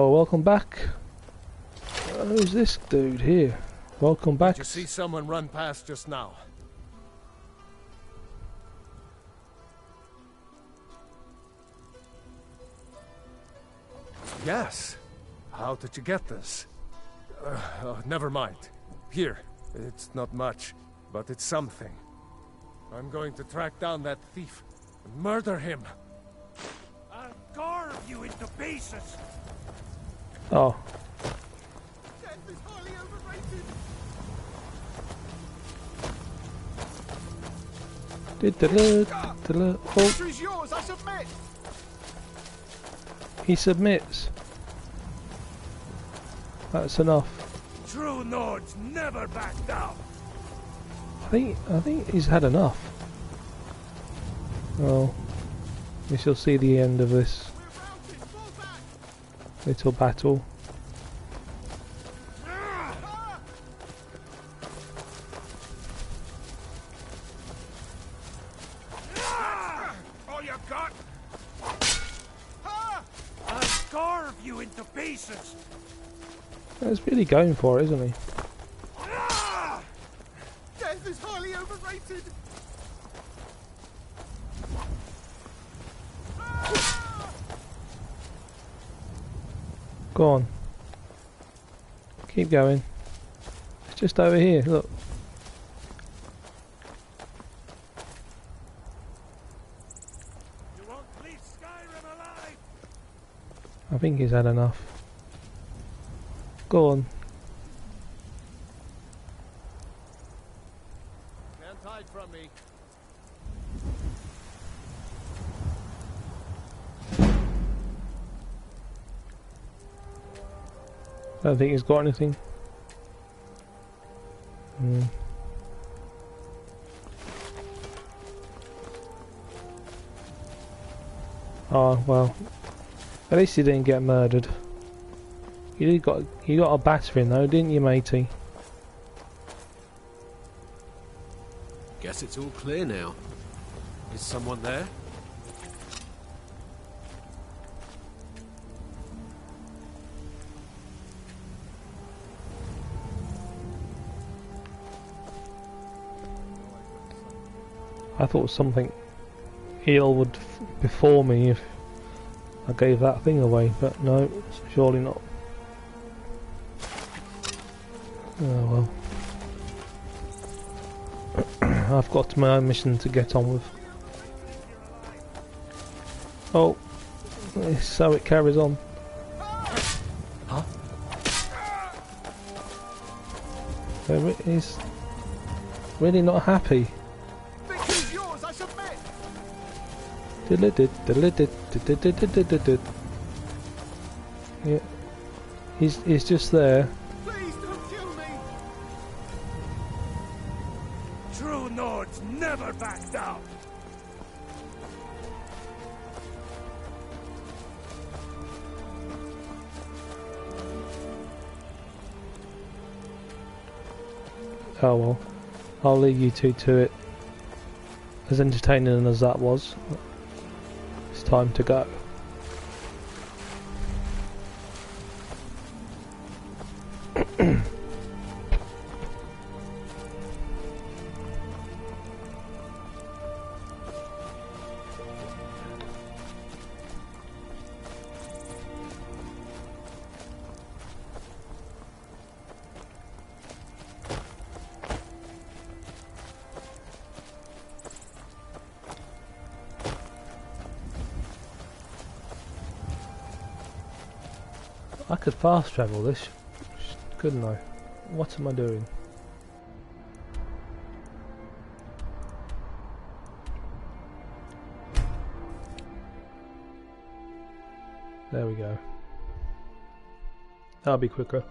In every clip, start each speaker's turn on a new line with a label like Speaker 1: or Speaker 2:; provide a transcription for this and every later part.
Speaker 1: Oh, welcome back. Who's this dude here? Welcome back.
Speaker 2: Did you see someone run past just now? Yes. How did you get this? Never mind. Here. It's not much, but it's something. I'm going to track down that thief and murder him. I'll carve you into pieces.
Speaker 1: Oh.
Speaker 2: Death is highly overrated.
Speaker 1: Oh,
Speaker 2: Victory is yours, I submit.
Speaker 1: he submits. That's enough.
Speaker 2: True Nords never back down.
Speaker 1: I think he's had enough. Well, we shall see the end of this little battle.
Speaker 2: All you got? I'll carve you into pieces.
Speaker 1: He's really going for it, isn't he?
Speaker 2: Death is highly overrated.
Speaker 1: Go on. Keep going. It's just over here, look.
Speaker 2: You won't leave Skyrim alive.
Speaker 1: I think he's had enough. Go on.
Speaker 2: Can't hide from me.
Speaker 1: I don't think he's got anything. Oh well. At least he didn't get murdered. You got a battering though, didn't you, matey?
Speaker 3: Guess it's all clear now. Is someone there?
Speaker 1: I thought something ill would befall me if I gave that thing away, but no, surely not. Oh well. I've got my own mission to get on with. Oh, so it carries on.
Speaker 3: Huh?
Speaker 1: He's really not happy.
Speaker 2: Victory's yours, I submit.
Speaker 1: Yeah, he's just there.
Speaker 2: Please don't kill me. True Nords never back down.
Speaker 1: Oh well, I'll leave you two to it. As entertaining as that was, it's time to go. I could fast travel this, couldn't I? What am I doing? There we go. That'll be quicker.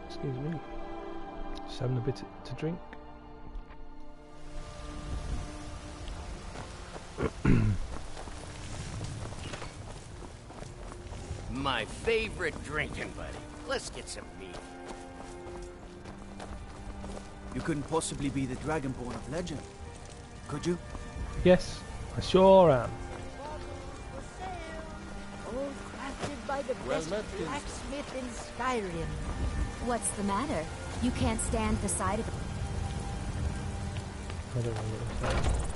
Speaker 1: Excuse me. Just having a bit to drink.
Speaker 4: My favorite drinking buddy. Let's get some meat. You couldn't possibly be the Dragonborn of legend, could you?
Speaker 1: Yes, I sure am.
Speaker 5: All crafted by the
Speaker 2: Well
Speaker 5: best
Speaker 2: met,
Speaker 5: blacksmith in Skyrim.
Speaker 6: What's the matter? You can't stand the sight of it.
Speaker 1: I don't know what I'm saying.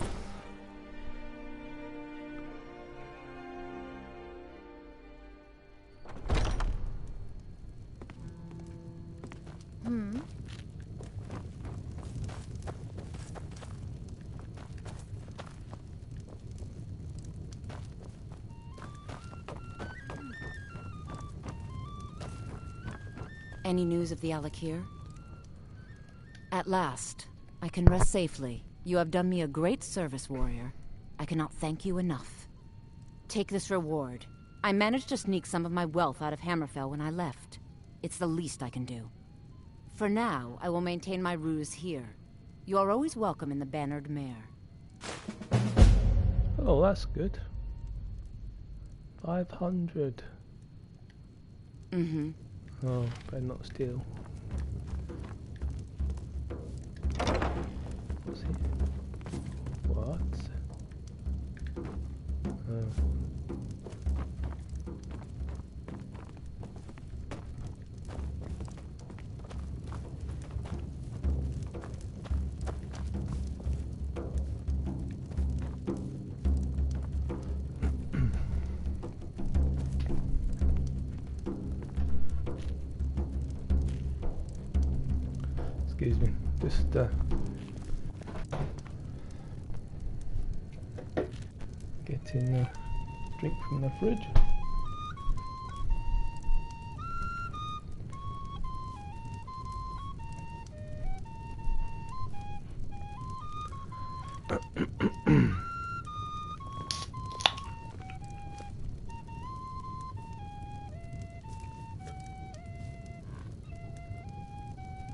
Speaker 7: Any news of the Alakir? At last, I can rest safely. You have done me a great service, warrior. I cannot thank you enough. Take this reward. I managed to sneak some of my wealth out of Hammerfell when I left. It's the least I can do. For now, I will maintain my ruse here. You are always welcome in the Bannered Mare.
Speaker 1: Oh, that's good. 500.
Speaker 7: Mm-hmm.
Speaker 1: Oh, better not steal. What's it? What? Oh. Excuse me, just getting a drink from the fridge.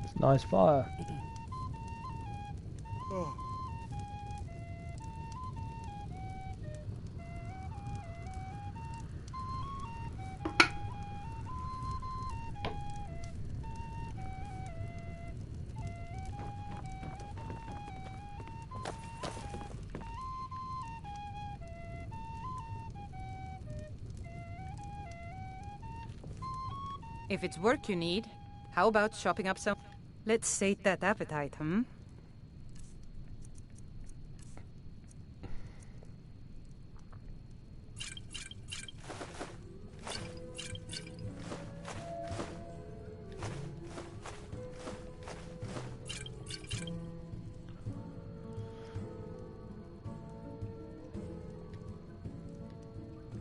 Speaker 1: It's a nice fire.
Speaker 8: If it's work you need, how about shopping up some? Let's sate that appetite, hmm?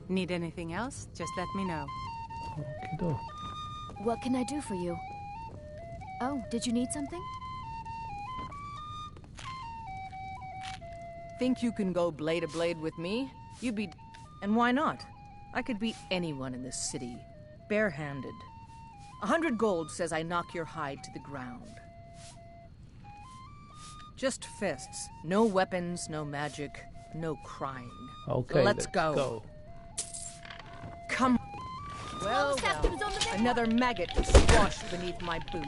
Speaker 8: Need anything else? Just let me know.
Speaker 1: Okey-doke.
Speaker 6: What can I do for you? Oh, did you need something?
Speaker 9: Think you can go blade to blade with me? You be... And why not? I could beat anyone in this city, barehanded. 100 gold says I knock your hide to the ground. Just fists. No weapons, no magic, no crying.
Speaker 1: Okay,
Speaker 9: Let's go. Come. Well, another maggot squashed beneath my boot.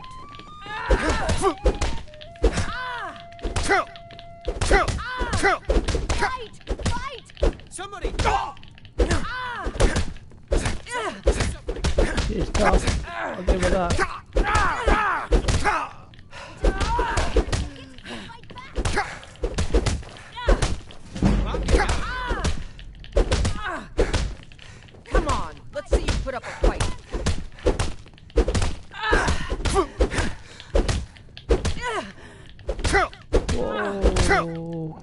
Speaker 5: Fight! Fight!
Speaker 3: Somebody!
Speaker 1: It's tough. I'll give it that.
Speaker 9: Come on, let's see you put up a fight.
Speaker 1: Whoa.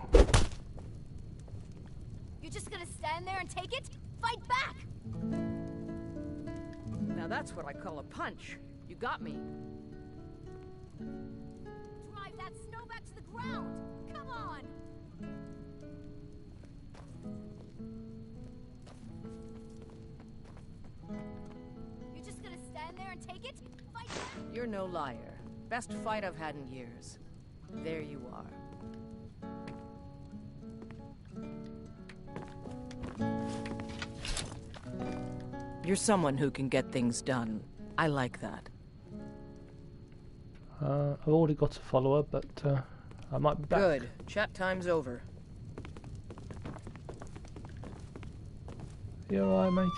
Speaker 6: You're just gonna stand there and take it? Fight back!
Speaker 9: Now that's what I call a punch. You got me.
Speaker 6: Drive that snow back to the ground! Come on! You're just gonna stand there and take it? Fight back!
Speaker 9: You're no liar. Best fight I've had in years. There you are. You're someone who can get things done. I like that.
Speaker 1: I've already got a follower, but I might be back.
Speaker 9: Good. Chat time's over.
Speaker 1: You alright, matey?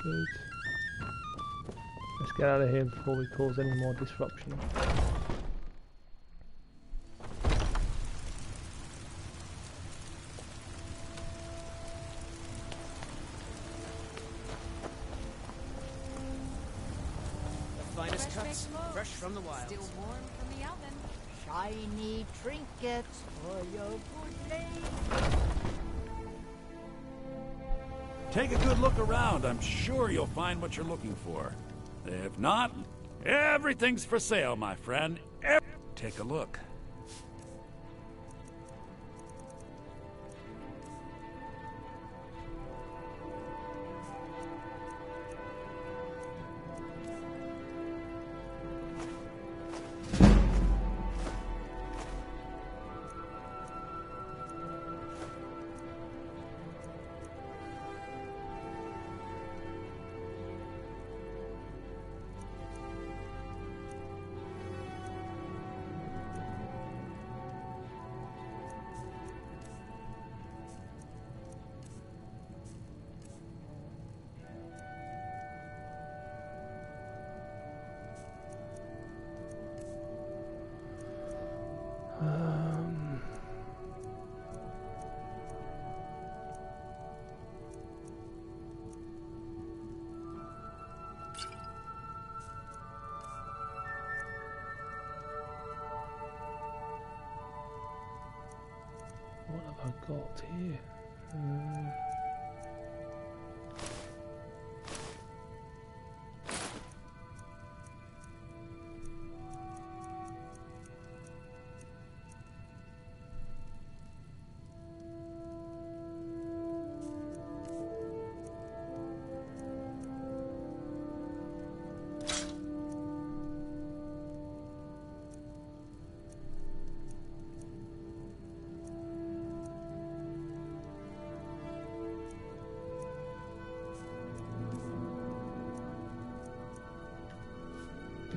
Speaker 1: Good. Let's get out of here before we cause any more disruption.
Speaker 4: Finest cuts, fresh from the wild.
Speaker 5: Still warm from the oven. Shiny trinkets for your good day.
Speaker 10: Take a good look around. I'm sure you'll find what you're looking for. If not, everything's for sale, my friend. Take a look.
Speaker 1: What have I got here?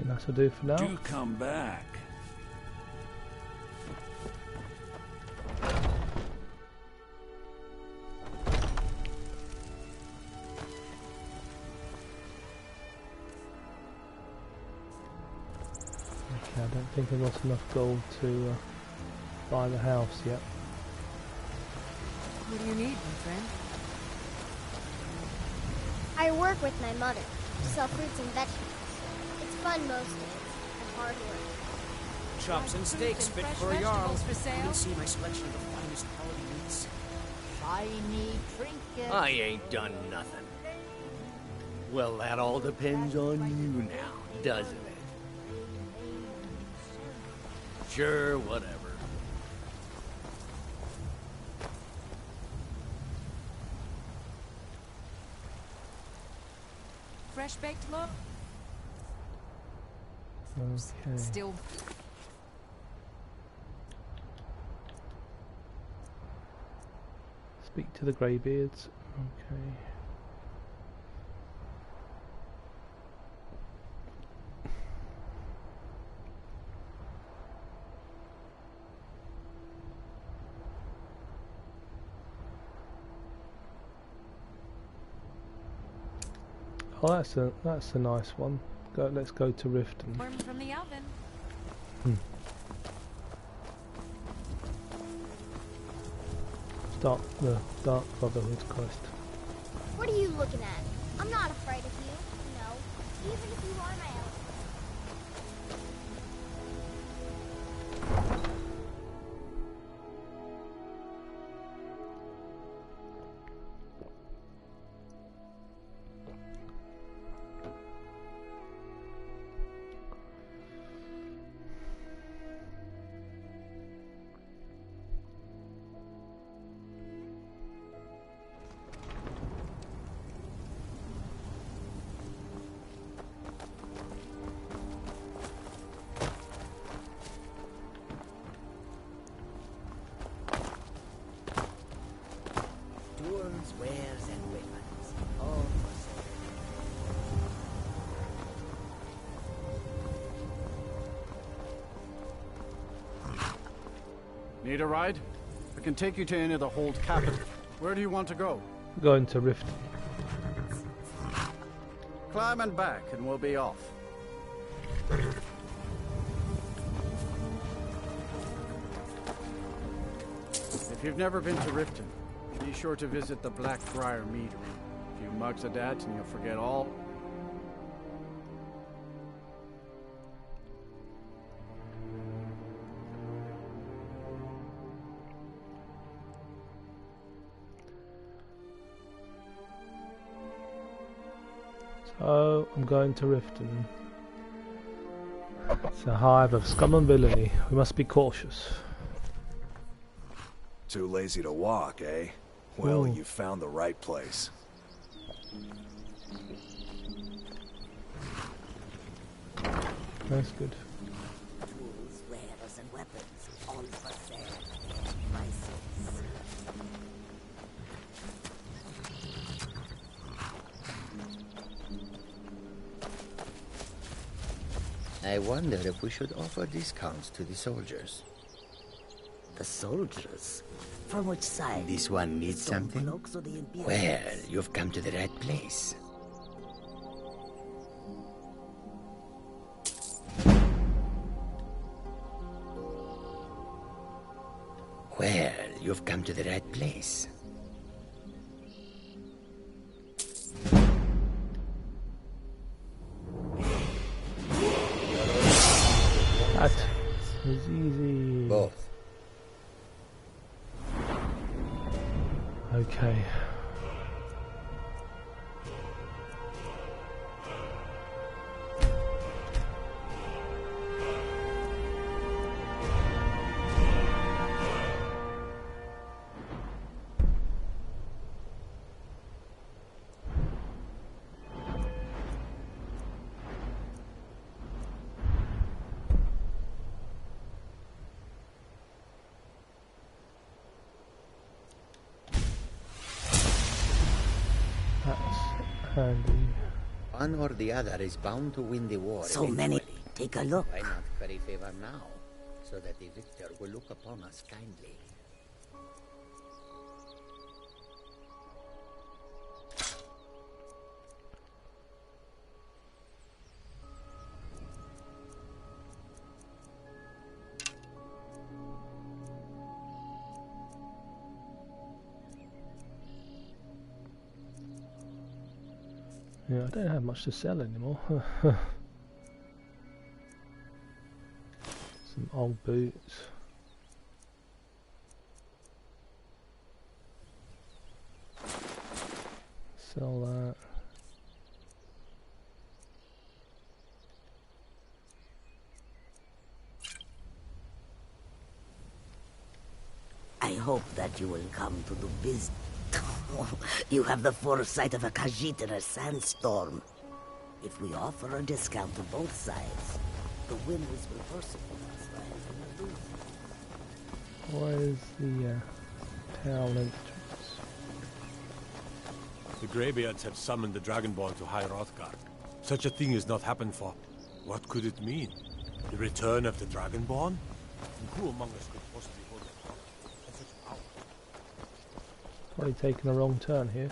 Speaker 1: That'll do for now.
Speaker 10: Do come back.
Speaker 1: Okay, I don't think I've got enough gold to buy the house yet.
Speaker 5: What do you need, my friend?
Speaker 11: I work with my mother to sell fruits and vegetables. It's fun most days, and hard work.
Speaker 4: Chops and steaks fit for a Jarl. You can see my selection of the finest quality meats.
Speaker 5: Shiny trinkets.
Speaker 12: I ain't done nothing. Well, that all depends on you now, doesn't it? Sure, whatever.
Speaker 5: Fresh baked loaf.
Speaker 1: Okay.
Speaker 5: Still.
Speaker 1: Speak to the greybeards. Okay. Oh, that's a nice one. Let's go to Riften.
Speaker 5: Warm from the oven.
Speaker 1: Start the Dark Brotherhood quest.
Speaker 11: What are you looking at? I'm not afraid of you, no. Even if you are my elf.
Speaker 13: Need a ride? I can take you to any of the Hold capital. Where do you want to go?
Speaker 1: Going to Rift.
Speaker 13: Climb and back and we'll be off. If you've never been to Riften, be sure to visit the Blackbriar Meadery. A few mugs of that and you'll forget all.
Speaker 1: So, I'm going to Riften. It's a hive of scum and villainy. We must be cautious.
Speaker 14: Too lazy to walk, eh? Well, you found the right place.
Speaker 1: That's good.
Speaker 15: Tools, wares, and weapons, all for sale. Prices.
Speaker 12: I wonder if we should offer discounts to the soldiers.
Speaker 15: The soldiers? From which side?
Speaker 12: This one needs something? Well, you've come to the right place. Well, you've come to the right place.
Speaker 1: That was easy.
Speaker 12: Both.
Speaker 1: Okay. Handy.
Speaker 12: One or the other is bound to win the war.
Speaker 15: So many. Take a look.
Speaker 12: Why not curry favor now, so that the victor will look upon us kindly?
Speaker 1: Yeah, I don't have much to sell anymore. Some old boots. Sell that.
Speaker 15: I hope that you will come to do business. You have the foresight of a Khajiit in a sandstorm. If we offer a discount to both sides, the winners will persecute us while we lose.
Speaker 1: What is the town entrance?
Speaker 2: The Greybeards have summoned the Dragonborn to High Hrothgar. Such a thing has not happened for... What could it mean? The return of the Dragonborn? And who among us could possibly hold a power and such power?
Speaker 1: Probably taking a wrong turn here.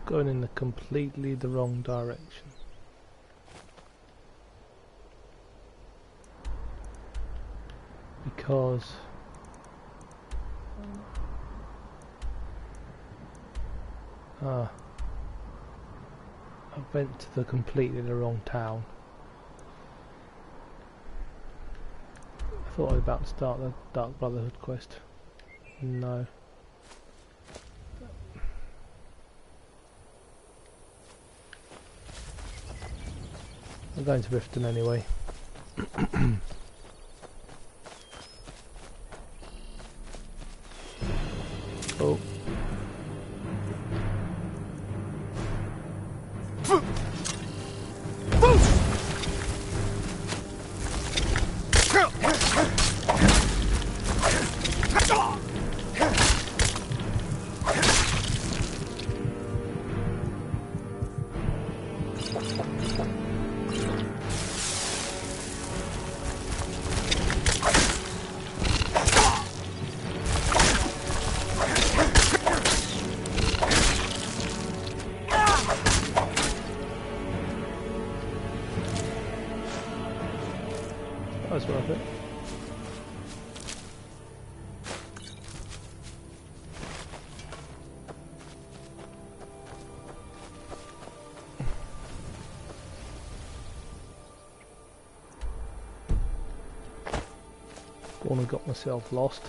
Speaker 1: Going in completely the wrong direction. Because I went to the completely the wrong town. I thought I was about to start the Dark Brotherhood quest. No. I'm going to Riften anyway. Oh. That was worth it. Gone and got myself lost.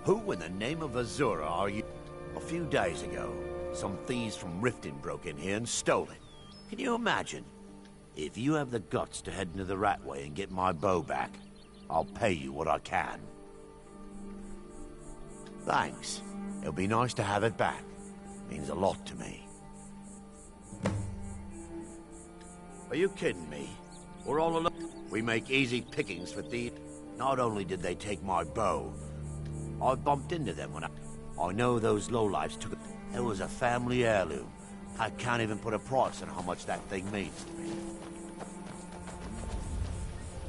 Speaker 12: Who in the name of Azura are you? A few days ago, some thieves from Riften broke in here and stole it. Can you imagine? If you have the guts to head into the Ratway and get my bow back, I'll pay you what I can. Thanks. It'll be nice to have it back. Means a lot to me. Are you kidding me? We're all alone. We make easy pickings for thieves. Not only did they take my bow, I bumped into them when I know those lowlifes took it. It was a family heirloom. I can't even put a price on how much that thing means to me.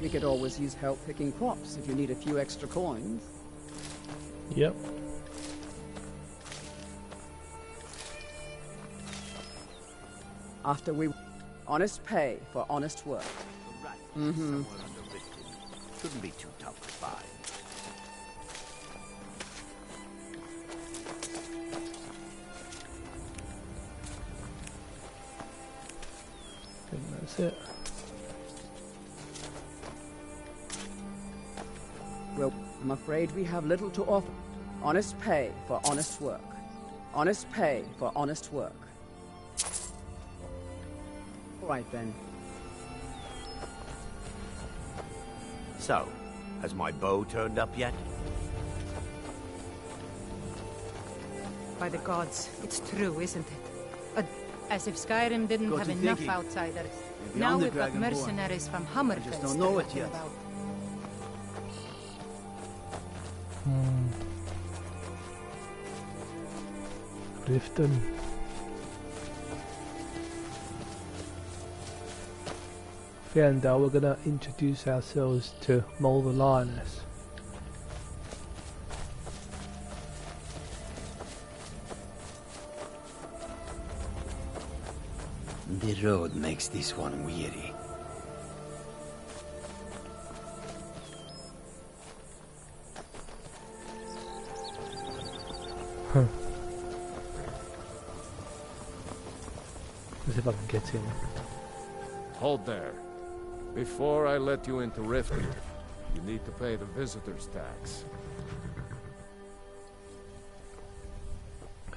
Speaker 16: You could always use help picking crops if you need a few extra coins.
Speaker 1: Yep.
Speaker 16: After we... honest pay for honest work. Mm-hmm.
Speaker 12: Shouldn't be too tough to find.
Speaker 1: I think that's it.
Speaker 16: Well, I'm afraid we have little to offer. Honest pay for honest work. Honest pay for honest work. All right, then.
Speaker 12: So, has my bow turned up yet?
Speaker 8: By the gods, it's true, isn't it? As if Skyrim didn't have enough outsiders. Now we've got mercenaries from Hammerfest.
Speaker 13: I just don't know it yet.
Speaker 1: Riften. Fienda, we're gonna introduce ourselves to Mole the Lioness.
Speaker 17: The road makes this one weary.
Speaker 1: Let's see if I can get in.
Speaker 2: Hold there. Before I let you into Riften, you need to pay the visitor's tax.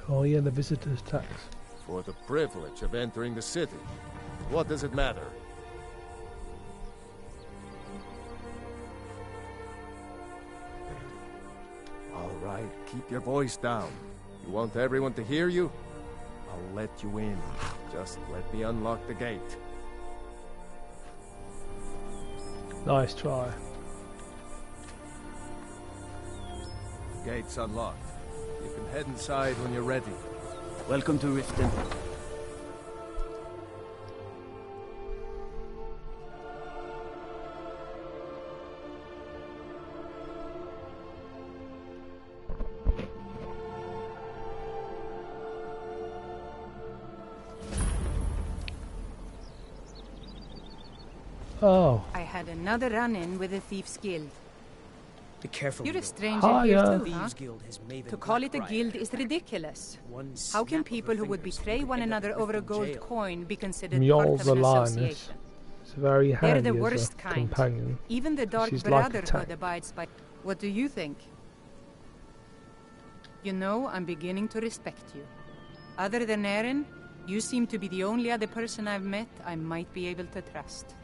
Speaker 1: Oh yeah, the visitor's tax.
Speaker 2: For the privilege of entering the city. What does it matter? All right, keep your voice down. You want everyone to hear you? I'll let you in. Just let me unlock the gate.
Speaker 1: Nice try.
Speaker 2: Gate's unlocked. You can head inside when you're ready.
Speaker 13: Welcome to Riften.
Speaker 1: Oh.
Speaker 8: I had another run-in with the Thieves' Guild.
Speaker 4: Be careful.
Speaker 8: You're a
Speaker 4: Lord.
Speaker 8: stranger here too,
Speaker 4: Thieves'
Speaker 8: huh?
Speaker 4: Guild has Maven
Speaker 8: To call it a
Speaker 4: Blackbriar.
Speaker 8: guild is ridiculous.
Speaker 4: One
Speaker 8: How can
Speaker 4: snap of
Speaker 8: people
Speaker 4: her
Speaker 8: who would
Speaker 4: fingers,
Speaker 8: betray
Speaker 4: you could
Speaker 8: one
Speaker 4: end up
Speaker 8: another
Speaker 4: in
Speaker 8: over a
Speaker 4: Riften
Speaker 8: gold
Speaker 4: jail.
Speaker 8: coin be considered
Speaker 1: Mjol's
Speaker 8: part of
Speaker 1: the
Speaker 8: an
Speaker 1: lioness.
Speaker 8: association?
Speaker 1: It's very
Speaker 8: They're
Speaker 1: handy
Speaker 8: the
Speaker 1: as
Speaker 8: worst
Speaker 1: a
Speaker 8: kind.
Speaker 1: companion.
Speaker 8: Even the Dark
Speaker 1: She's like a
Speaker 8: Brotherhood
Speaker 1: tank.
Speaker 8: abides by... What do you think? You know, I'm beginning to respect you. Other than Eren, you seem to be the only other person I've met I might be able to trust.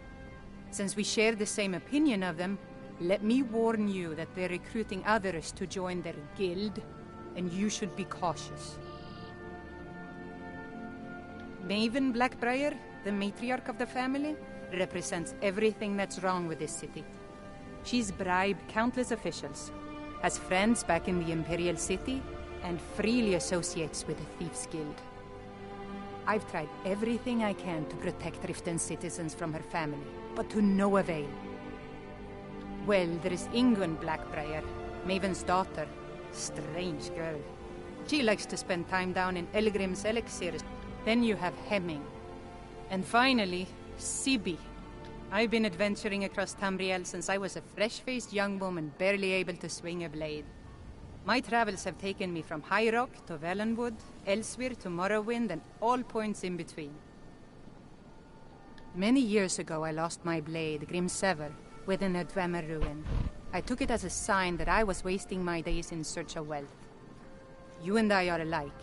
Speaker 8: Since we share the same opinion of them, let me warn you that they're recruiting others to join their guild, and you should be cautious. Maven Blackbriar, the matriarch of the family, represents everything that's wrong with this city. She's bribed countless officials, has friends back in the Imperial City, and freely associates with the Thieves' Guild. I've tried everything I can to protect Riften citizens from her family, but to no avail. Well, there is Ingun Blackbriar, Maven's daughter. Strange girl. She likes to spend time down in Elgrim's elixirs. Then you have Hemming. And finally, Sibi. I've been adventuring across Tamriel since I was a fresh-faced young woman barely able to swing a blade. My travels have taken me from High Rock to Valenwood, elsewhere to Morrowind, and all points in between. Many years ago I lost my blade, Grimsever, within a Dwemer ruin. I took it as a sign that I was wasting my days in search of wealth. You and I are alike.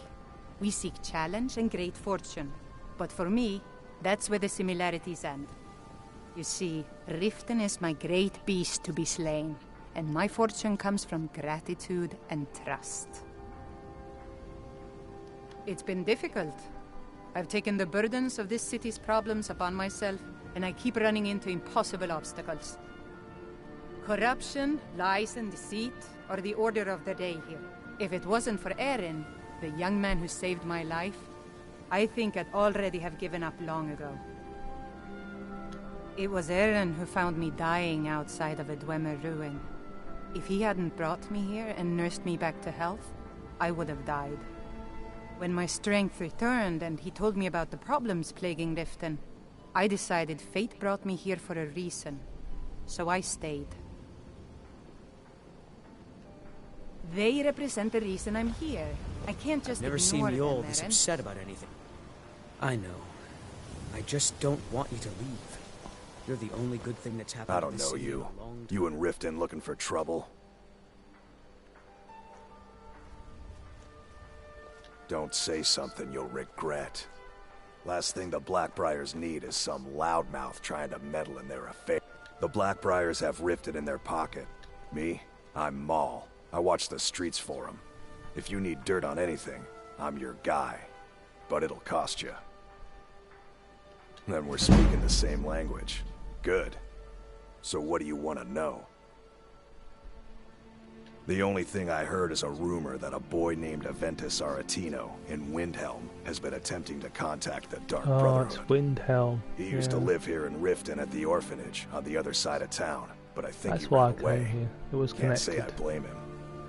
Speaker 8: We seek challenge and great fortune. But for me, that's where the similarities end. You see, Riften is my great beast to be slain, and my fortune comes from gratitude and trust. It's been difficult. I've taken the burdens of this city's problems upon myself, and I keep running into impossible obstacles. Corruption, lies, and deceit are the order of the day here. If it wasn't for Eren, the young man who saved my life, I think I'd already have given up long ago. It was Eren who found me dying outside of a Dwemer ruin. If he hadn't brought me here and nursed me back to health, I would have died. When my strength returned and he told me about the problems plaguing Riften, I decided fate brought me here for a reason, so I stayed. They represent the reason I'm here. I can't just
Speaker 4: Never seen
Speaker 8: ignore
Speaker 4: Mjol
Speaker 8: them,
Speaker 4: this
Speaker 8: Eren.
Speaker 4: upset about anything. I know. I just don't want you to leave. You're the only good thing that's happened
Speaker 14: I
Speaker 4: to
Speaker 14: don't
Speaker 4: this
Speaker 14: know
Speaker 4: city
Speaker 14: you.
Speaker 4: in a long time.
Speaker 14: You and Riften looking for trouble? Don't say something you'll regret. Last thing the Blackbriars need is some loudmouth trying to meddle in their affair. The Blackbriars have Riften in their pocket. Me? I'm Maul. I watch the streets for them. If you need dirt on anything, I'm your guy. But it'll cost you. Then we're speaking the same language. Good. So what do you want to know? The only thing I heard is a rumor that a boy named Aventus Aretino in Windhelm has been attempting to contact the Dark
Speaker 1: Oh,
Speaker 14: Brotherhood.
Speaker 1: it's Windhelm.
Speaker 14: He used to live here in Riften at the orphanage on the other side of town, but I think
Speaker 1: That's
Speaker 14: he
Speaker 1: why I
Speaker 14: ran away.
Speaker 1: came here. It was
Speaker 14: Can't say I
Speaker 1: connected.
Speaker 14: blame him.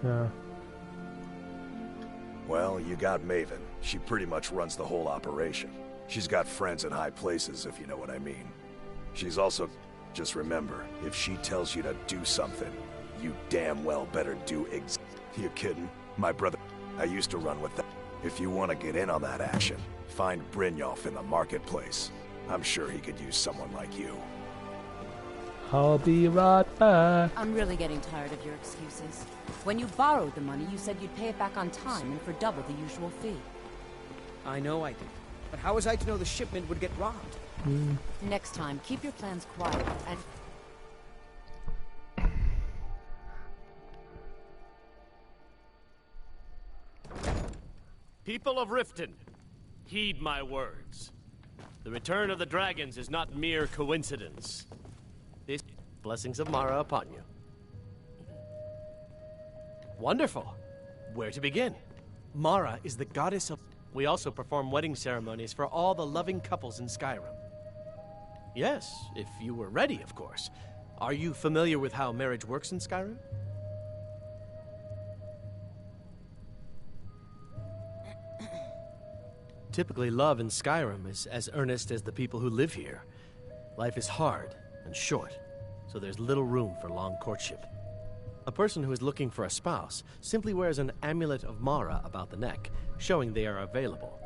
Speaker 1: Yeah.
Speaker 14: Well, you got Maven. She pretty much runs the whole operation. She's got friends in high places, if you know what I mean. She's also... Just remember, if she tells you to do something, you damn well better do You kidding? My brother... I used to run with that. If you want to get in on that action, find Brynjolf in the marketplace. I'm sure he could use someone like you.
Speaker 1: I'll be right back.
Speaker 7: I'm really getting tired of your excuses. When you borrowed the money, you said you'd pay it back on time and for double the usual fee.
Speaker 4: I know I did. But how was I to know the shipment would get robbed?
Speaker 7: Next time, keep your plans quiet and...
Speaker 18: People of Riften, heed my words. The return of the dragons is not mere coincidence. This blessings of Mara upon you. Wonderful. Where to begin? Mara is the goddess of... We also perform wedding ceremonies for all the loving couples in Skyrim. Yes, if you were ready, of course. Are you familiar with how marriage works in Skyrim? Typically, love in Skyrim is as earnest as the people who live here. Life is hard, and short, so there's little room for long courtship. A person who is looking for a spouse simply wears an amulet of Mara about the neck, showing they are available.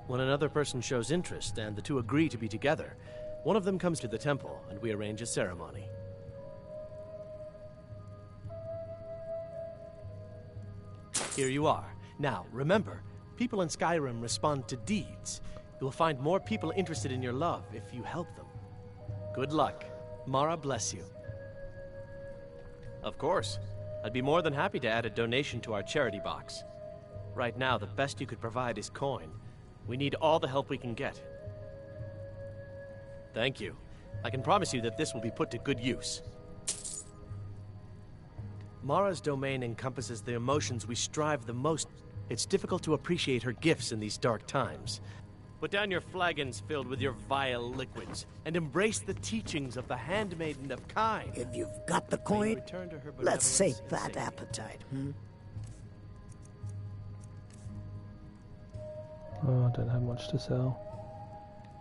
Speaker 18: When another person shows interest and the two agree to be together, one of them comes to the temple and we arrange a ceremony. Here you are. Now, remember, people in Skyrim respond to deeds. You will find more people interested in your love if you help them. Good luck. Mara bless you. Of course. I'd be more than happy to add a donation to our charity box. Right now, the best you could provide is coin. We need all the help we can get. Thank you. I can promise you that this will be put to good use. Mara's domain encompasses the emotions we strive the most. It's difficult to appreciate her gifts in these dark times. Put down your flagons filled with your vile liquids, and embrace the teachings of the Handmaiden of Kind.
Speaker 15: If you've got the coin, let's sate that appetite,
Speaker 1: Oh, I don't have much to sell.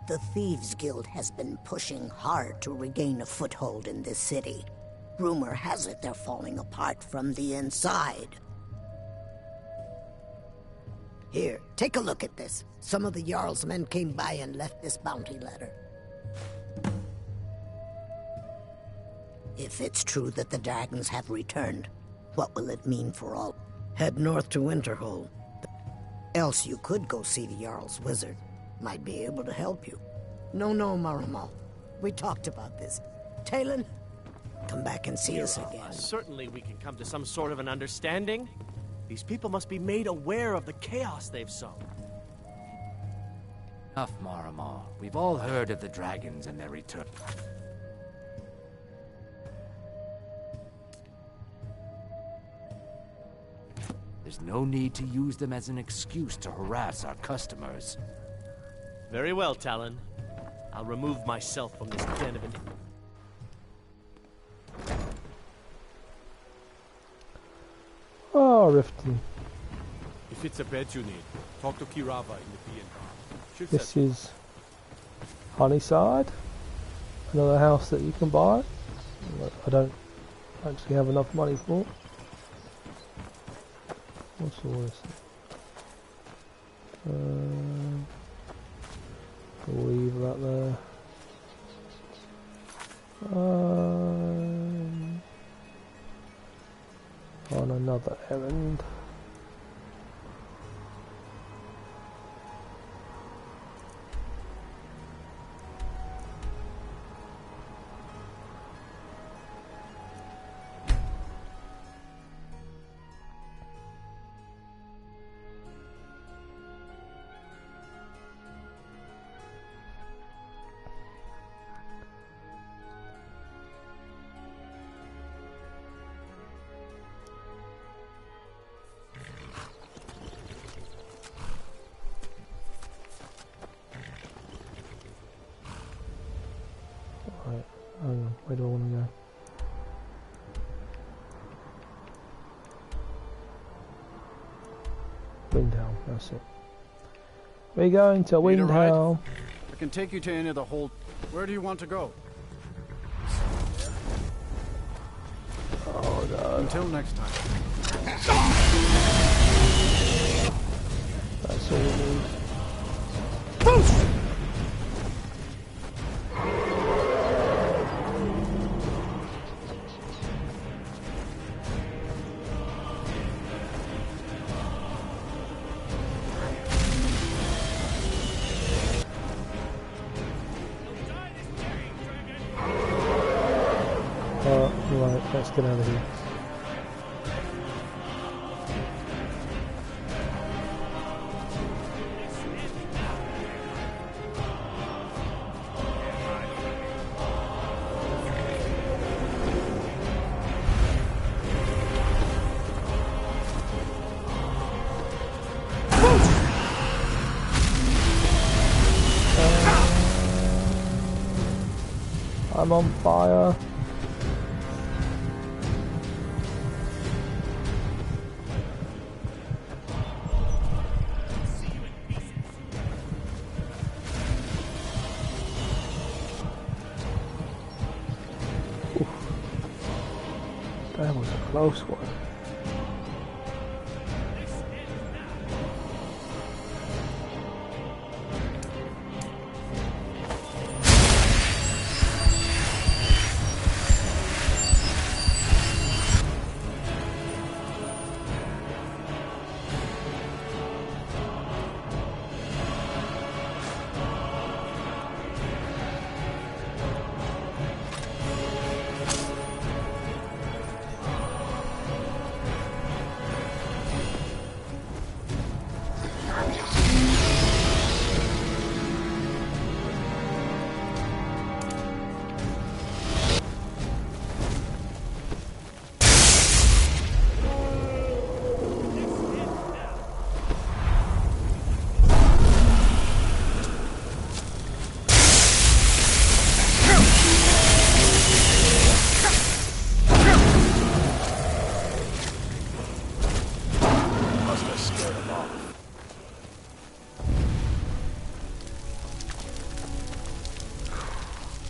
Speaker 15: The Thieves Guild has been pushing hard to regain a foothold in this city. Rumor has it they're falling apart from the inside. Here, take a look at this. Some of the Jarl's men came by and left this bounty letter. If it's true that the dragons have returned, what will it mean for all? Head north to Winterhold. Else you could go see the Jarl's wizard. Might be able to help you. No, Maramal. We talked about this. Talon, come back and see us again.
Speaker 18: Certainly we can come to some sort of an understanding. These people must be made aware of the chaos they've sown.
Speaker 19: Enough, Maramal. We've all heard of the dragons and their return. There's no need to use them as an excuse to harass our customers.
Speaker 18: Very well, Talon. I'll remove myself from this den of...
Speaker 1: Oh, Riften.
Speaker 20: If it's a bed you need, talk to Kirava in the B&B.
Speaker 1: This is Honeyside, another house that you can buy. I don't actually have enough money for. What's all this? We'll leave that there. On another errand. Where do I want to go? Windhelm, that's it. We're going to Windhelm.
Speaker 13: I can take you to any of the hold. Where do you want to go?
Speaker 1: Oh no.
Speaker 13: Until next time.
Speaker 1: That's all we need. Right, let's get out of here. I'm on fire. That was a close one.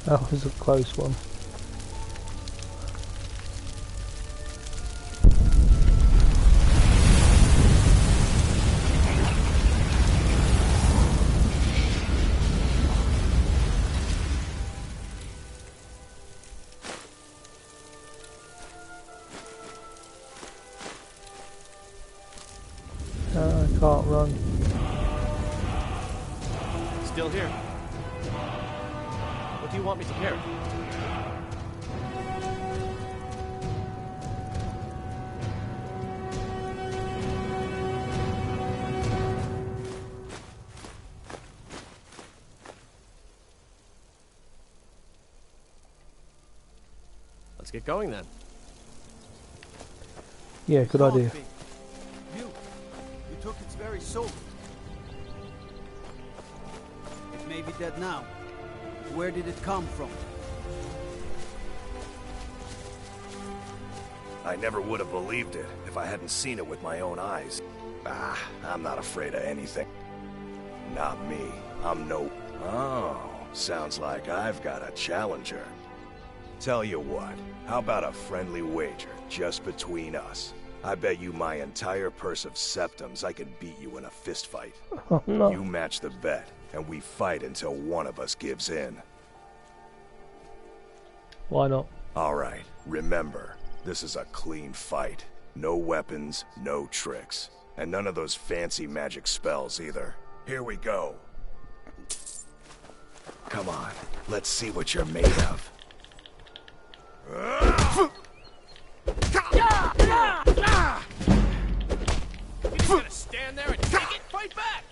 Speaker 1: That was a close one. I can't run.
Speaker 18: Still here. What do you want me to carry? Let's get going then.
Speaker 1: Yeah, good idea.
Speaker 13: You took its very soul. It may be dead now. Where did it come from?
Speaker 14: I never would have believed it if I hadn't seen it with my own eyes. I'm not afraid of anything. Not me. I'm no... Oh, sounds like I've got a challenger. Tell you what, how about a friendly wager, just between us? I bet you my entire purse of septums I could beat you in a fist fight.
Speaker 1: Oh, no.
Speaker 14: You match the bet, and we fight until one of us gives in.
Speaker 1: Why not?
Speaker 14: Alright, remember, this is a clean fight. No weapons, no tricks. And none of those fancy magic spells either. Here we go. Come on, let's see what you're made of.
Speaker 18: You just gonna stand there and take it? Fight back!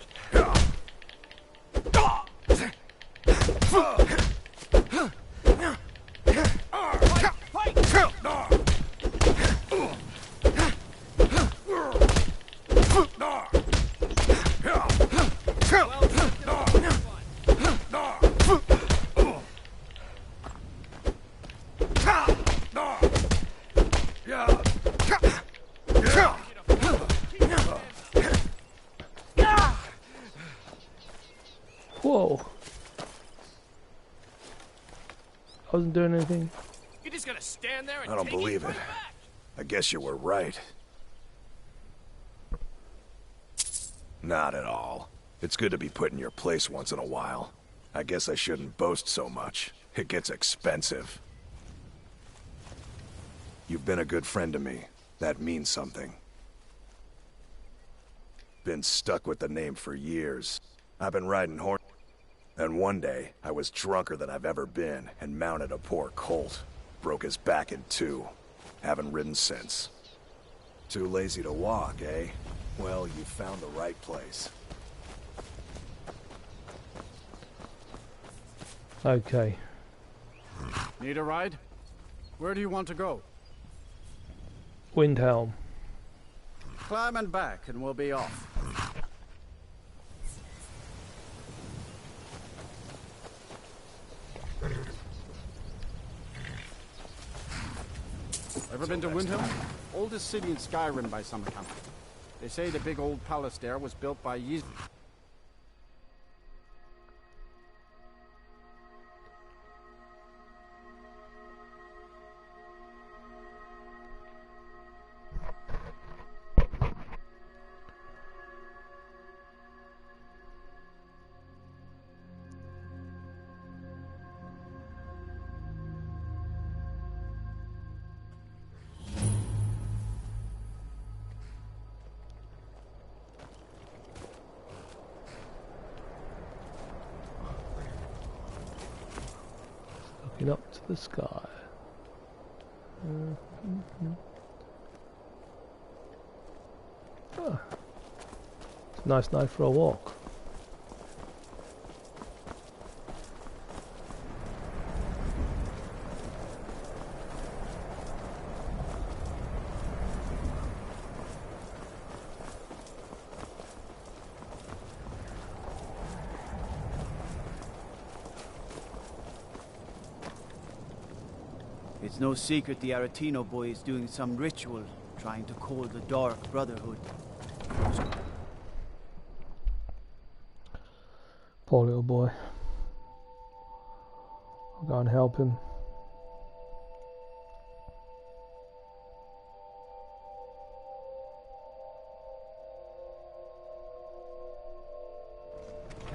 Speaker 1: Whoa. I wasn't doing anything.
Speaker 18: You're just gonna stand there and
Speaker 14: I don't
Speaker 18: take
Speaker 14: believe
Speaker 18: it?
Speaker 14: it. I guess you were right. Not at all. It's good to be put in your place once in a while. I guess I shouldn't boast so much. It gets expensive. You've been a good friend to me. That means something. Been stuck with the name for years. I've been riding horse. And one day, I was drunker than I've ever been and mounted a poor colt. Broke his back in two. Haven't ridden since. Too lazy to walk, eh? Well, you found the right place.
Speaker 1: Okay.
Speaker 13: Need a ride? Where do you want to go?
Speaker 1: Windhelm.
Speaker 13: Climb and back and we'll be off. Ever been to Windhelm? Oldest city in Skyrim by some account. They say the big old palace there was built by Yiz.
Speaker 1: Looking up to the sky. Oh. It's a nice night for a walk.
Speaker 21: It's no secret the Aretino boy is doing some ritual, trying to call the Dark Brotherhood.
Speaker 1: Poor little boy. I'll go and help him.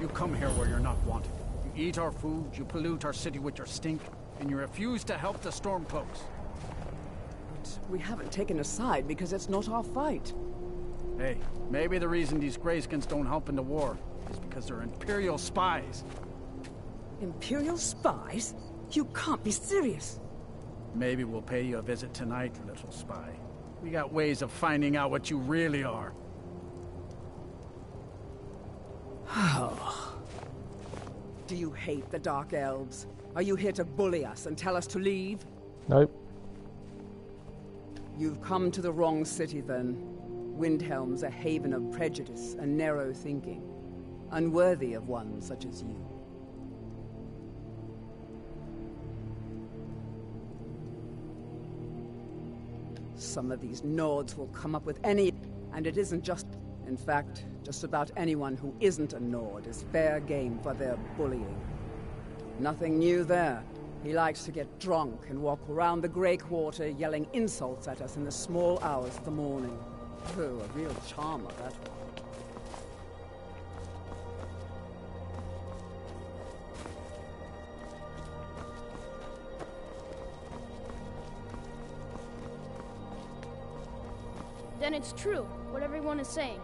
Speaker 13: You come here where you're not wanted. You eat our food, you pollute our city with your stink, and you refuse to help the Stormcloaks.
Speaker 16: But we haven't taken a side because it's not our fight.
Speaker 13: Hey, maybe the reason these Greyskins don't help in the war is because they're Imperial spies.
Speaker 16: Imperial spies? You can't be serious.
Speaker 13: Maybe we'll pay you a visit tonight, little spy. We got ways of finding out what you really are.
Speaker 16: Do you hate the Dark Elves? Are you here to bully us and tell us to leave?
Speaker 1: Nope.
Speaker 16: You've come to the wrong city, then. Windhelm's a haven of prejudice and narrow thinking, unworthy of one such as you. Some of these Nords will come up with any... And it isn't just... In fact, just about anyone who isn't a Nord is fair game for their bullying. Nothing new there. He likes to get drunk and walk around the Grey Quarter yelling insults at us in the small hours of the morning. Oh, a real charmer, that one.
Speaker 22: Then it's true, what everyone is saying.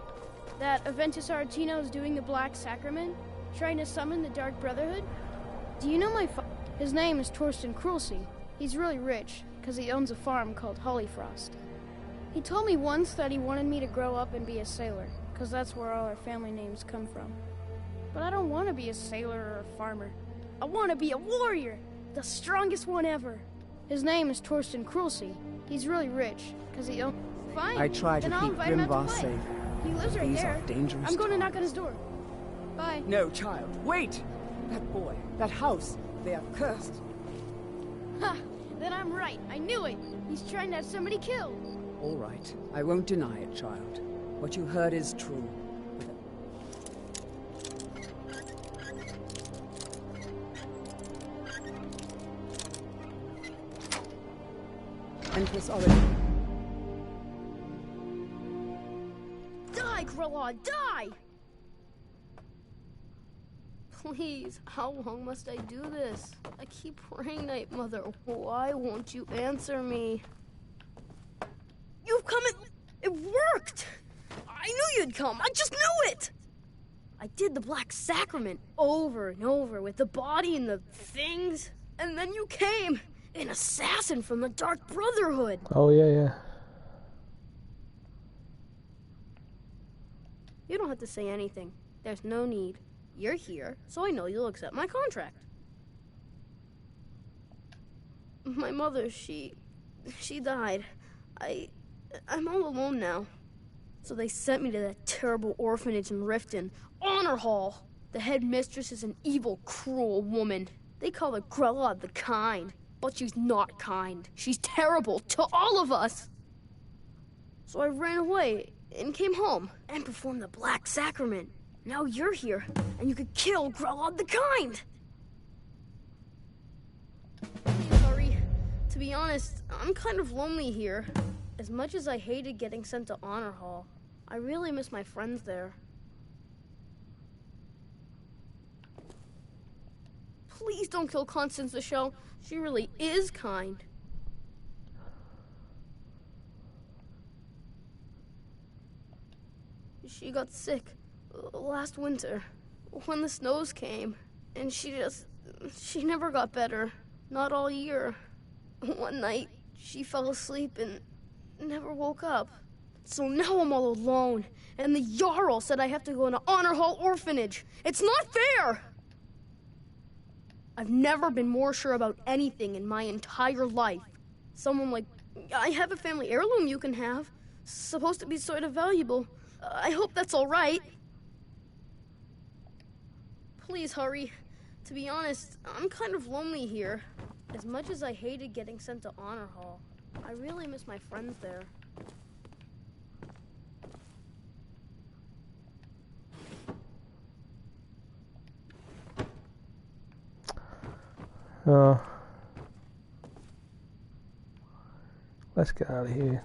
Speaker 22: That Aventus Aretino is doing the Black Sacrament, trying to summon the Dark Brotherhood. Do you know my father? His name is Torsten Krulsey. He's really rich, because he owns a farm called Hollyfrost. He told me once that he wanted me to grow up and be a sailor, because that's where all our family names come from. But I don't want to be a sailor or a farmer. I want to be a warrior, the strongest one ever. His name is Torsten Krulsey. He's really rich, because he owns... Fine.
Speaker 16: I try to
Speaker 22: then I'll
Speaker 16: keep
Speaker 22: invite him out
Speaker 16: Grimvar
Speaker 22: to play.
Speaker 16: safe.
Speaker 22: He lives right
Speaker 16: These
Speaker 22: there.
Speaker 16: are dangerous
Speaker 22: I'm going to
Speaker 16: times.
Speaker 22: knock on his door. Bye.
Speaker 16: No, child, wait! That boy, that house, they are cursed.
Speaker 22: Ha! Then I'm right. I knew it. He's trying to have somebody killed.
Speaker 16: All right, I won't deny it, child. What you heard is true. Empress already...
Speaker 22: Die, Grelod, die! Please, how long must I do this? I keep praying, Night Mother. Why won't you answer me? You've come and... It worked! I knew you'd come. I just knew it! I did the Black Sacrament over and over with the body and the things. And then you came. An assassin from the Dark Brotherhood.
Speaker 1: Oh, yeah.
Speaker 22: You don't have to say anything. There's no need. You're here, so I know you'll accept my contract. My mother, she died. I'm all alone now. So they sent me to that terrible orphanage in Riften, Honor Hall. The headmistress is an evil, cruel woman. They call her Grelod the Kind, but she's not kind. She's terrible to all of us. So I ran away and came home and performed the Black Sacrament. Now you're here, and you could kill Grelod the Kind. Sorry. To be honest, I'm kind of lonely here. As much as I hated getting sent to Honor Hall, I really miss my friends there. Please don't kill Constance the Shell. She really is kind. She got sick last winter when the snows came, and she never got better. Not all year. One night, she fell asleep and never woke up. So now I'm all alone, and the Jarl said I have to go in an honor hall orphanage. It's not fair! I've never been more sure about anything in my entire life. Someone like, I have a family heirloom you can have. Supposed to be sort of valuable. I hope that's all right. Please hurry. To be honest, I'm kind of lonely here. As much as I hated getting sent to honor hall, I really miss my friends there.
Speaker 1: Let's get out of here.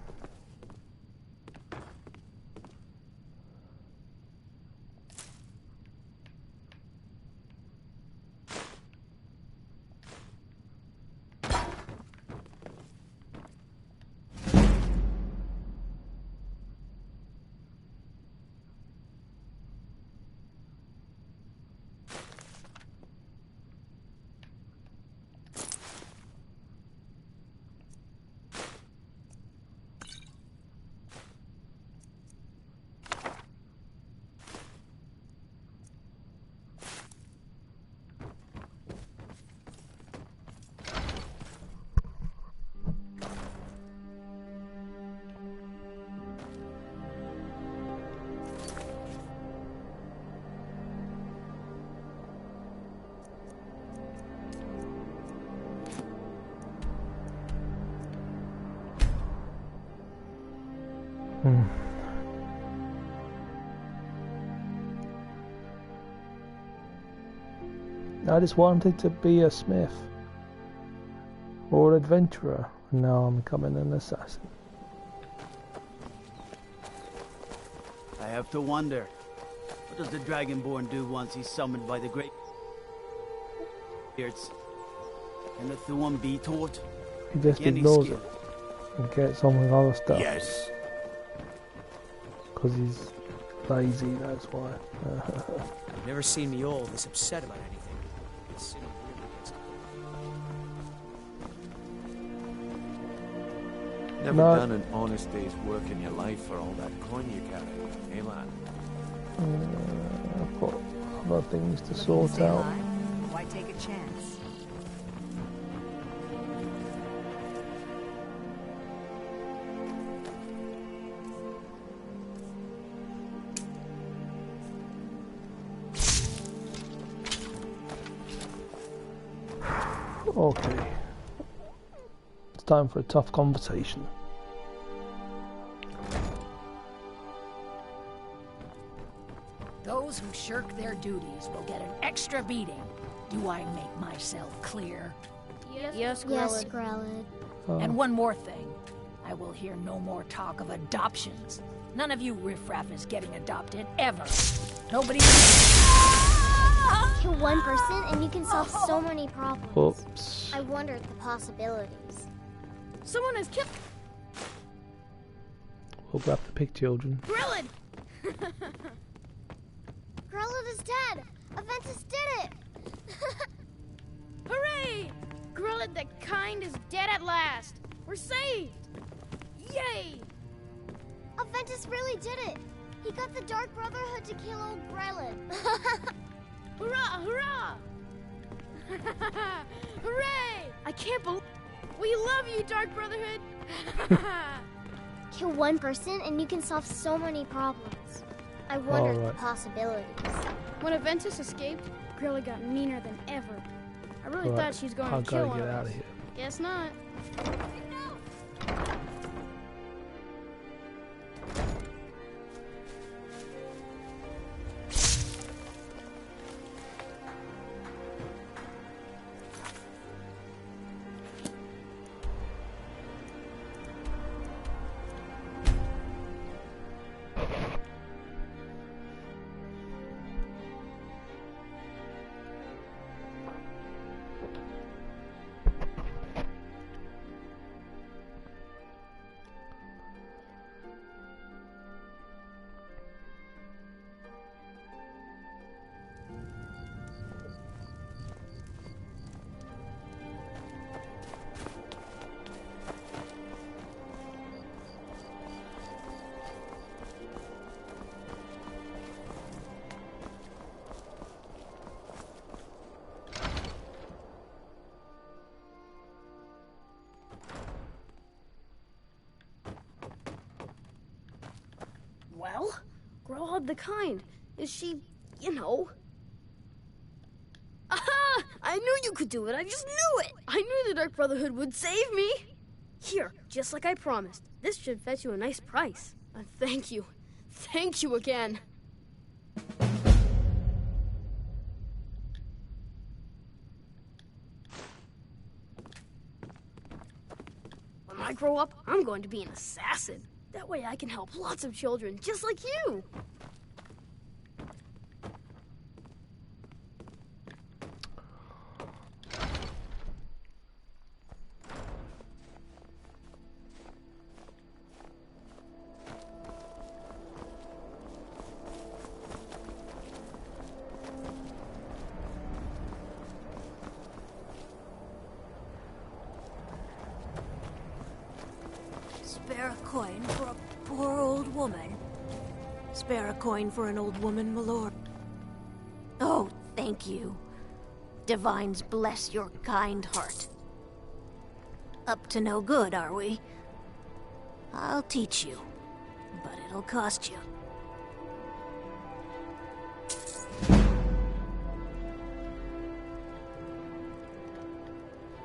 Speaker 1: I just wanted to be a smith or an adventurer, and now I'm becoming an assassin.
Speaker 21: I have to wonder, what does the Dragonborn do once he's summoned by the great beards? Can the Thuan be taught?
Speaker 1: He just ignores it and gets on with other stuff.
Speaker 12: Yes.
Speaker 1: Because he's lazy, that's why.
Speaker 4: I've never seen Mjolnir this upset about anything. It's really against
Speaker 2: Never done an honest day's work in your life for all that coin you carry, eh, lad?
Speaker 1: I've got other things to sort out.
Speaker 5: Why take a chance?
Speaker 1: Okay. It's time for a tough conversation.
Speaker 3: Those who shirk their duties will get an extra beating. Do I make myself clear?
Speaker 22: Yes, Grelid.
Speaker 3: And one more thing. I will hear no more talk of adoptions. None of you riffraff is getting adopted, ever. Nobody...
Speaker 11: Kill one person and you can solve so many problems.
Speaker 1: Oops.
Speaker 11: I wonder at the possibilities.
Speaker 22: Someone has killed...
Speaker 1: We'll grab the pig children.
Speaker 22: Grelid!
Speaker 11: Grelid is dead! Aventus did it!
Speaker 22: Hooray! Grelid the Kind is dead at last! We're saved! Yay!
Speaker 11: Aventus really did it! He got the Dark Brotherhood to kill old Grelid.
Speaker 22: Hurrah! Hurrah! Hooray! I can't believe... We love you, Dark Brotherhood!
Speaker 11: Kill one person and you can solve so many problems. I wonder at the possibilities.
Speaker 22: When Aventus escaped, Grelid got meaner than ever. I really thought she was going to kill one of us.
Speaker 1: Out of here.
Speaker 22: Guess not.
Speaker 6: Well, Growhog the Kind. Is she, you know... Aha! I knew you could do it. I just knew it. I knew the Dark Brotherhood would save me. Here, just like I promised. This should fetch you a nice price. Thank you. Thank you again. When I grow up, I'm going to be an assassin. That way I can help lots of children just like you.
Speaker 3: Spare a coin for a poor old woman. Spare a coin for an old woman, my lord. Oh, thank you. Divines bless your kind heart. Up to no good, are we? I'll teach you, but it'll cost you.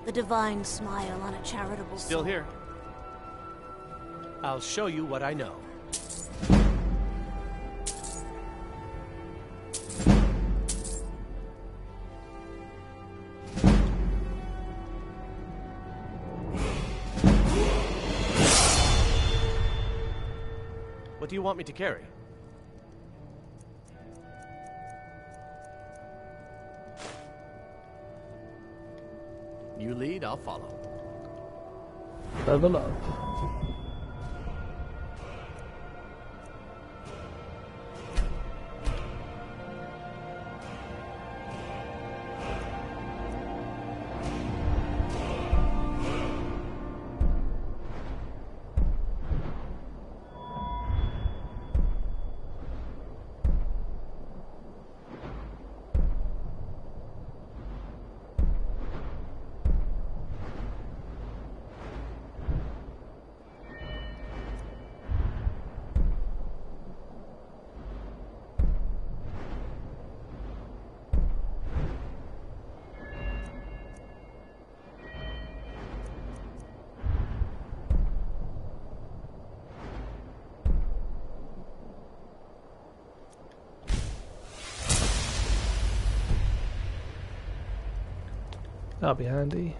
Speaker 3: The divines smile on a charitable
Speaker 18: Still
Speaker 3: soul.
Speaker 18: here. I'll show you what I know. What do you want me to carry? You lead, I'll follow.
Speaker 1: Level up. That'll be handy.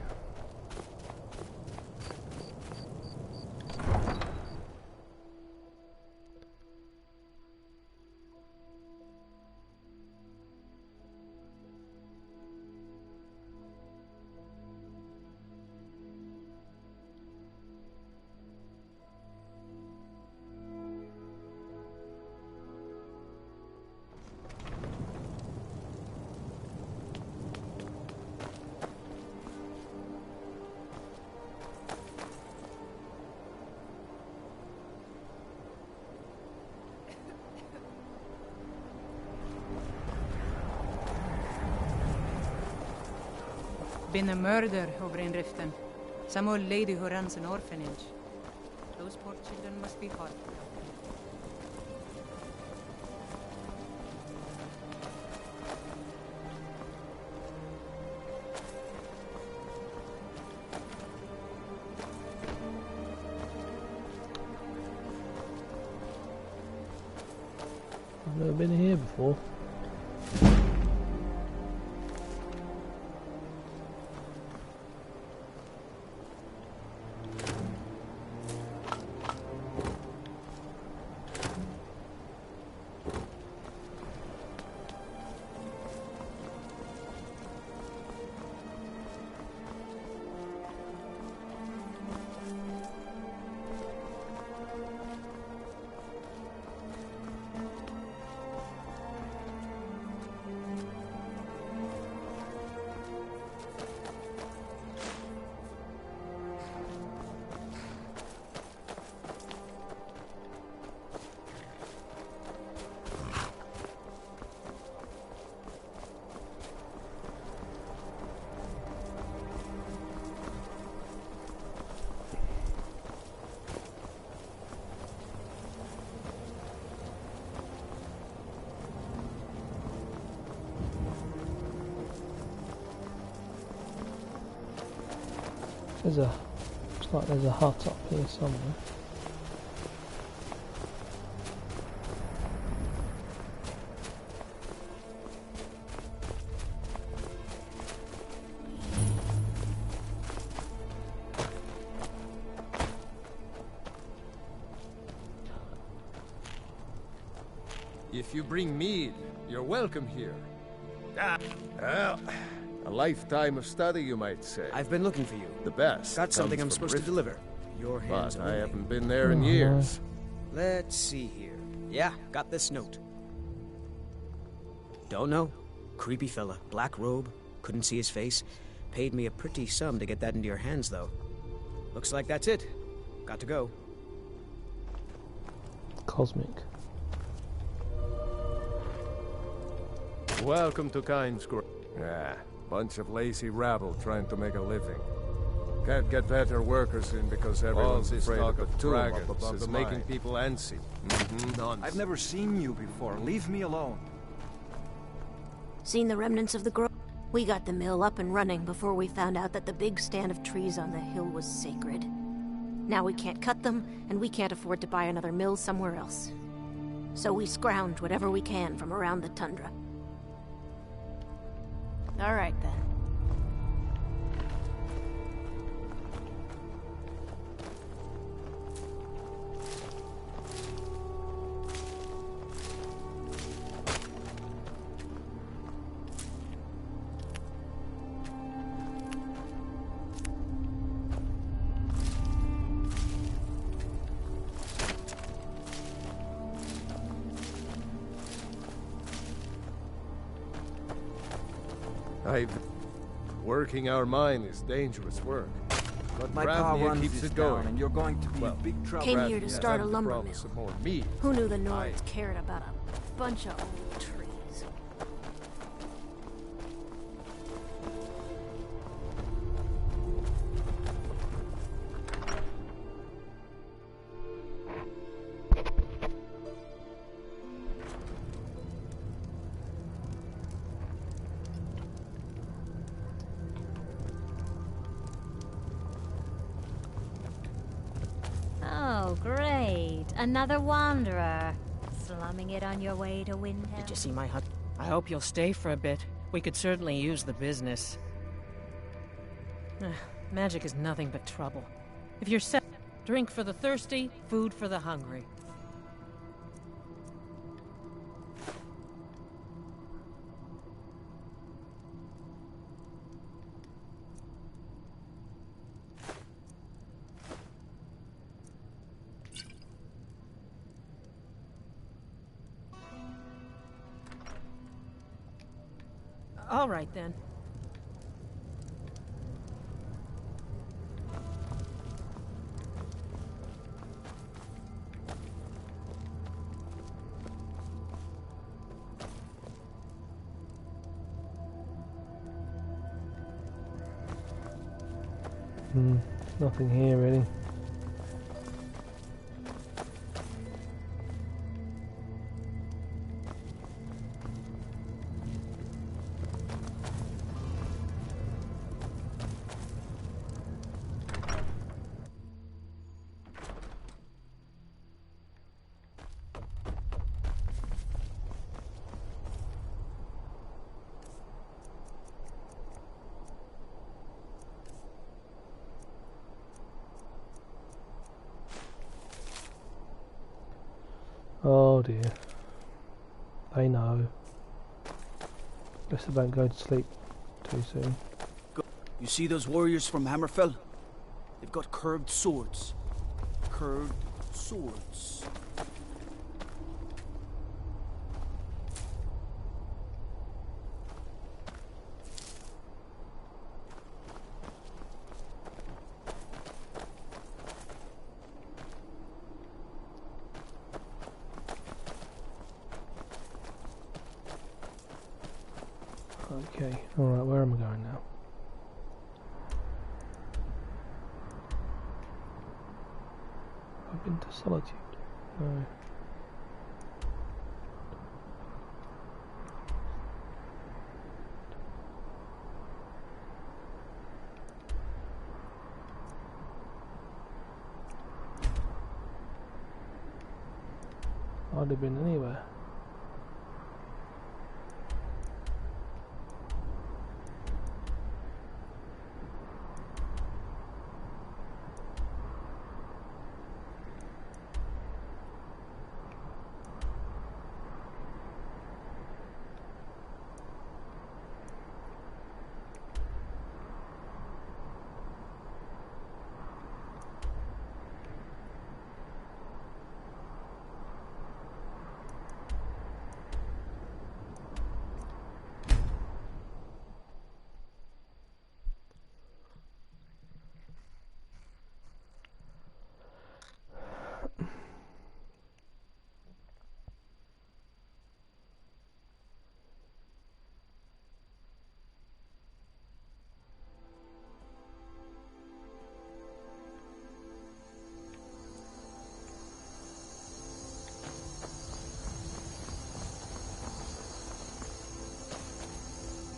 Speaker 8: Been a murder over in Riften. Some old lady who runs an orphanage. Those poor children must be hard.
Speaker 1: I've never been here before. Looks like there's a hut up here somewhere.
Speaker 2: If you bring mead, you're welcome here. Well, a lifetime of study, you might say.
Speaker 4: I've been looking for you.
Speaker 2: The best.
Speaker 4: Got something I'm
Speaker 2: comes from
Speaker 4: supposed to deliver. Your hands
Speaker 2: But
Speaker 4: are
Speaker 2: I
Speaker 4: willing.
Speaker 2: haven't been there in years.
Speaker 4: Let's see here. Yeah, got this note. Don't know. Creepy fella. Black robe. Couldn't see his face. Paid me a pretty sum to get that into your hands, though. Looks like that's it. Got to go.
Speaker 1: Cosmic.
Speaker 2: Welcome to Kind's Grove. Bunch of lazy rabble trying to make a living. Can't get better workers in because everyone's afraid of the dragons. It's making people antsy. Nonsense.
Speaker 9: I've never seen you before. Leave me alone.
Speaker 3: Seen the remnants of the grove? We got the mill up and running before we found out that the big stand of trees on the hill was sacred. Now we can't cut them, and we can't afford to buy another mill somewhere else. So we scrounge whatever we can from around the tundra. All right, then.
Speaker 2: Working our mine is dangerous work. But
Speaker 9: My pa
Speaker 2: Ravnia
Speaker 9: runs
Speaker 2: keeps
Speaker 9: this
Speaker 2: it going.
Speaker 9: town, and you're going to be in big trouble.
Speaker 3: Came here to start a
Speaker 2: Ravnia
Speaker 3: lumber
Speaker 2: promised
Speaker 3: mill.
Speaker 2: some more meat.
Speaker 3: Who knew the Nords cared about a bunch of old trees?
Speaker 10: Oh, great. Another wanderer. Slumming it on your way to Windhelm.
Speaker 23: Did you see my hut? I hope you'll stay for a bit. We could certainly use the business. Magic is nothing but trouble. If you're set, drink for the thirsty, food for the hungry. All right, then.
Speaker 1: Nothing here, really. Oh dear. They know. Guess I don't go to sleep too soon.
Speaker 21: You see those warriors from Hammerfell? They've got curved swords. Curved swords.
Speaker 1: Okay, alright, where am I going now? I've been to Solitude. No. hardly been anywhere.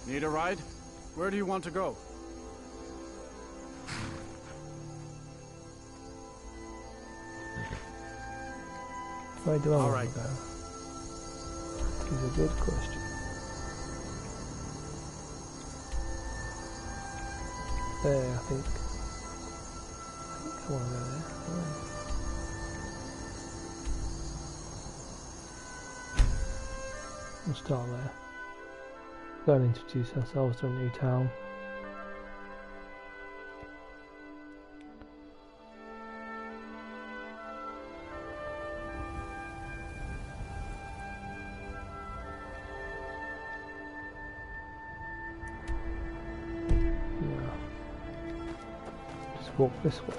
Speaker 13: Need a ride? Where do you want to go?
Speaker 1: Where do I
Speaker 13: All
Speaker 1: want
Speaker 13: right.
Speaker 1: to go? Is a good question. There, I think. I want to go there. Right. We'll start there. Go and introduce ourselves to a new town. Yeah. Just walk this way.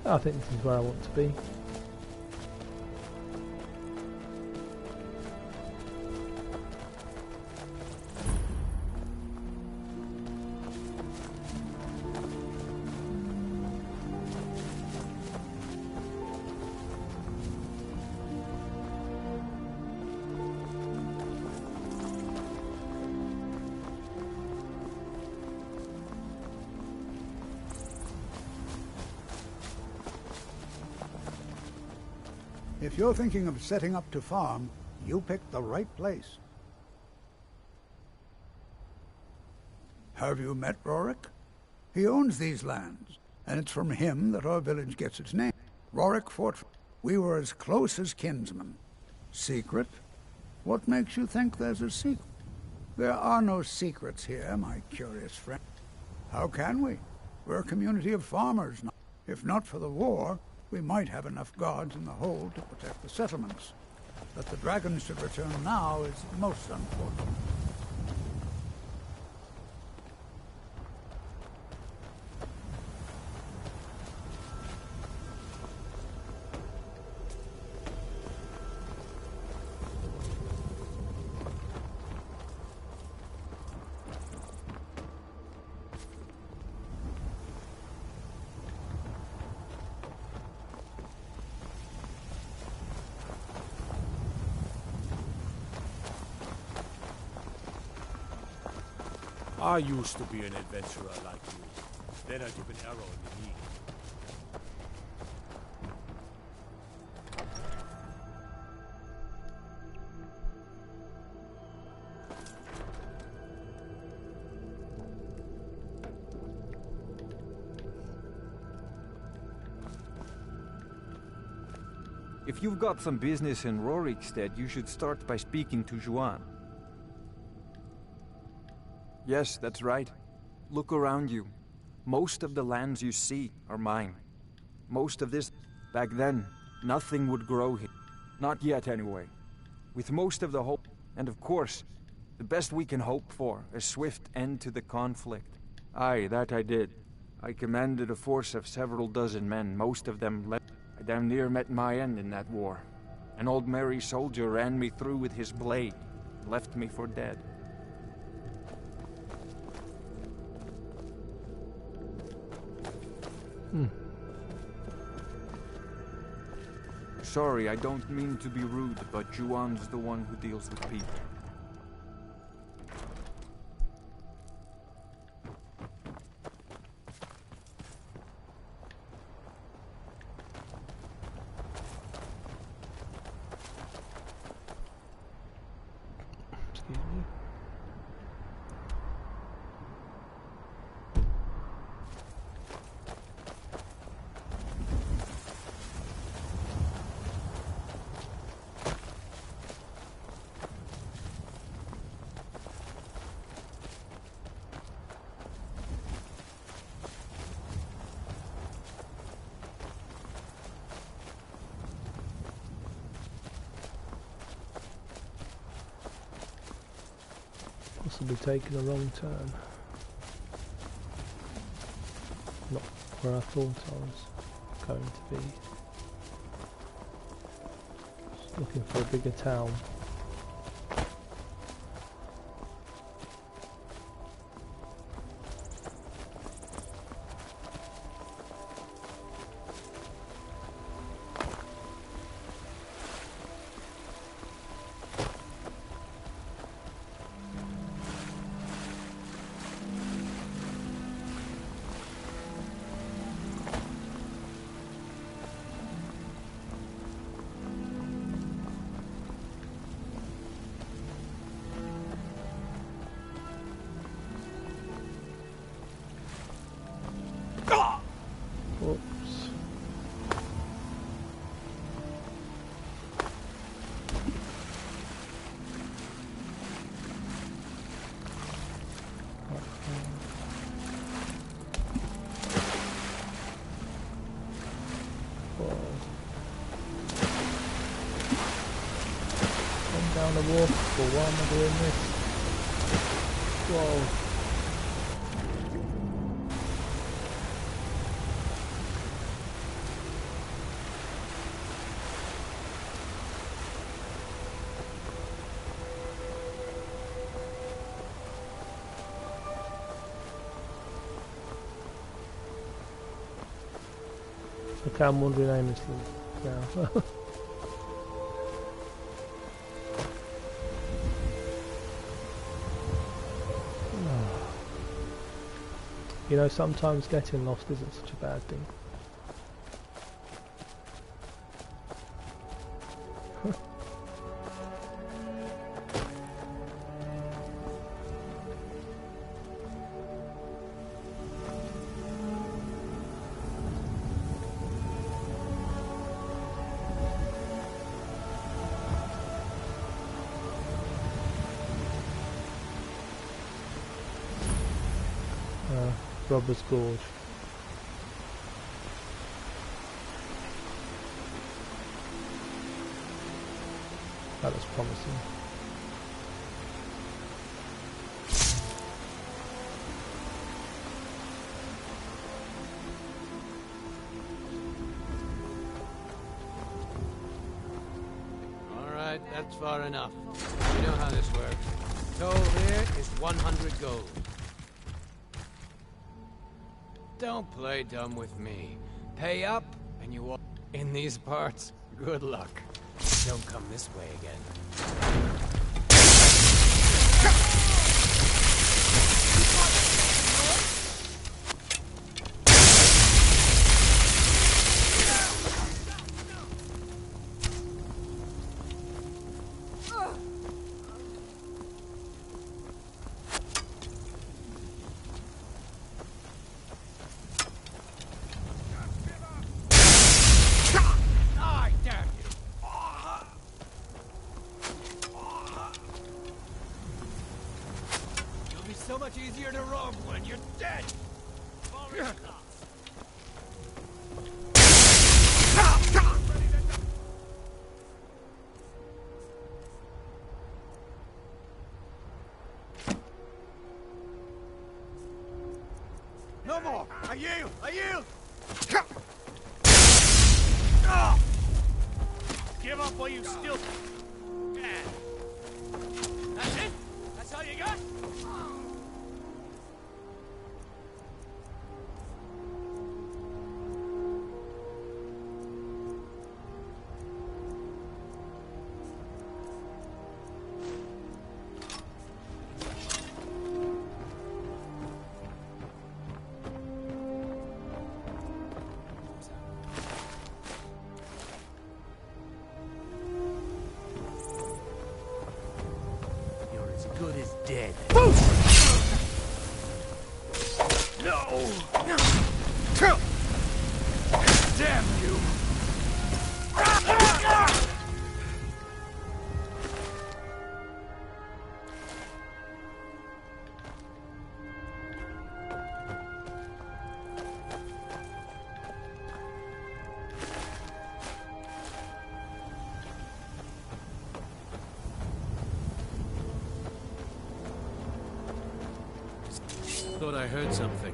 Speaker 1: I think this is where I want to be.
Speaker 7: If you're thinking of setting up to farm, you picked the right place. Have you met Rorik? He owns these lands, and it's from him that our village gets its name. Rorik fought. We were as close as kinsmen. Secret? What makes you think there's a secret? There are no secrets here, my curious friend. How can we? We're a community of farmers now. If not for the war, we might have enough guards in the hold to protect the settlements. That the dragons should return now is most unfortunate.
Speaker 20: I used to be an adventurer like you. Then I took an arrow in the knee.
Speaker 9: If you've got some business in Rorikstead, you should start by speaking to Juan. Yes, that's right. Look around you. Most of the lands you see are mine. Most of this, back then, nothing would grow here. Not yet, anyway. With most of the hope, and of course, the best we can hope for, a swift end to the conflict. Aye, that I did. I commanded a force of several dozen men, most of them left. I damn near met my end in that war. An old merry soldier ran me through with his blade, left me for dead. Sorry, I don't mean to be rude, but Juan's the one who deals with people.
Speaker 1: Excuse me. Possibly taking a wrong turn. Not where I thought I was going to be. Just looking for a bigger town. Down the waterfall, why am I doing this? Whoa. Okay, I'm wandering aimlessly now. You know, sometimes getting lost isn't such a bad thing. Robbers Gorge. That looks promising.
Speaker 15: Alright, that's far enough. You know how this works. Toll here is 100 gold. Don't play dumb with me. Pay up, and you walk. In these parts, good luck. Don't come this way again. So much easier to rob when you're dead! No more! I yield! I yield! Give up while you still can. That's it? That's all you got? Good as dead. No! Damn you! Thought I heard something.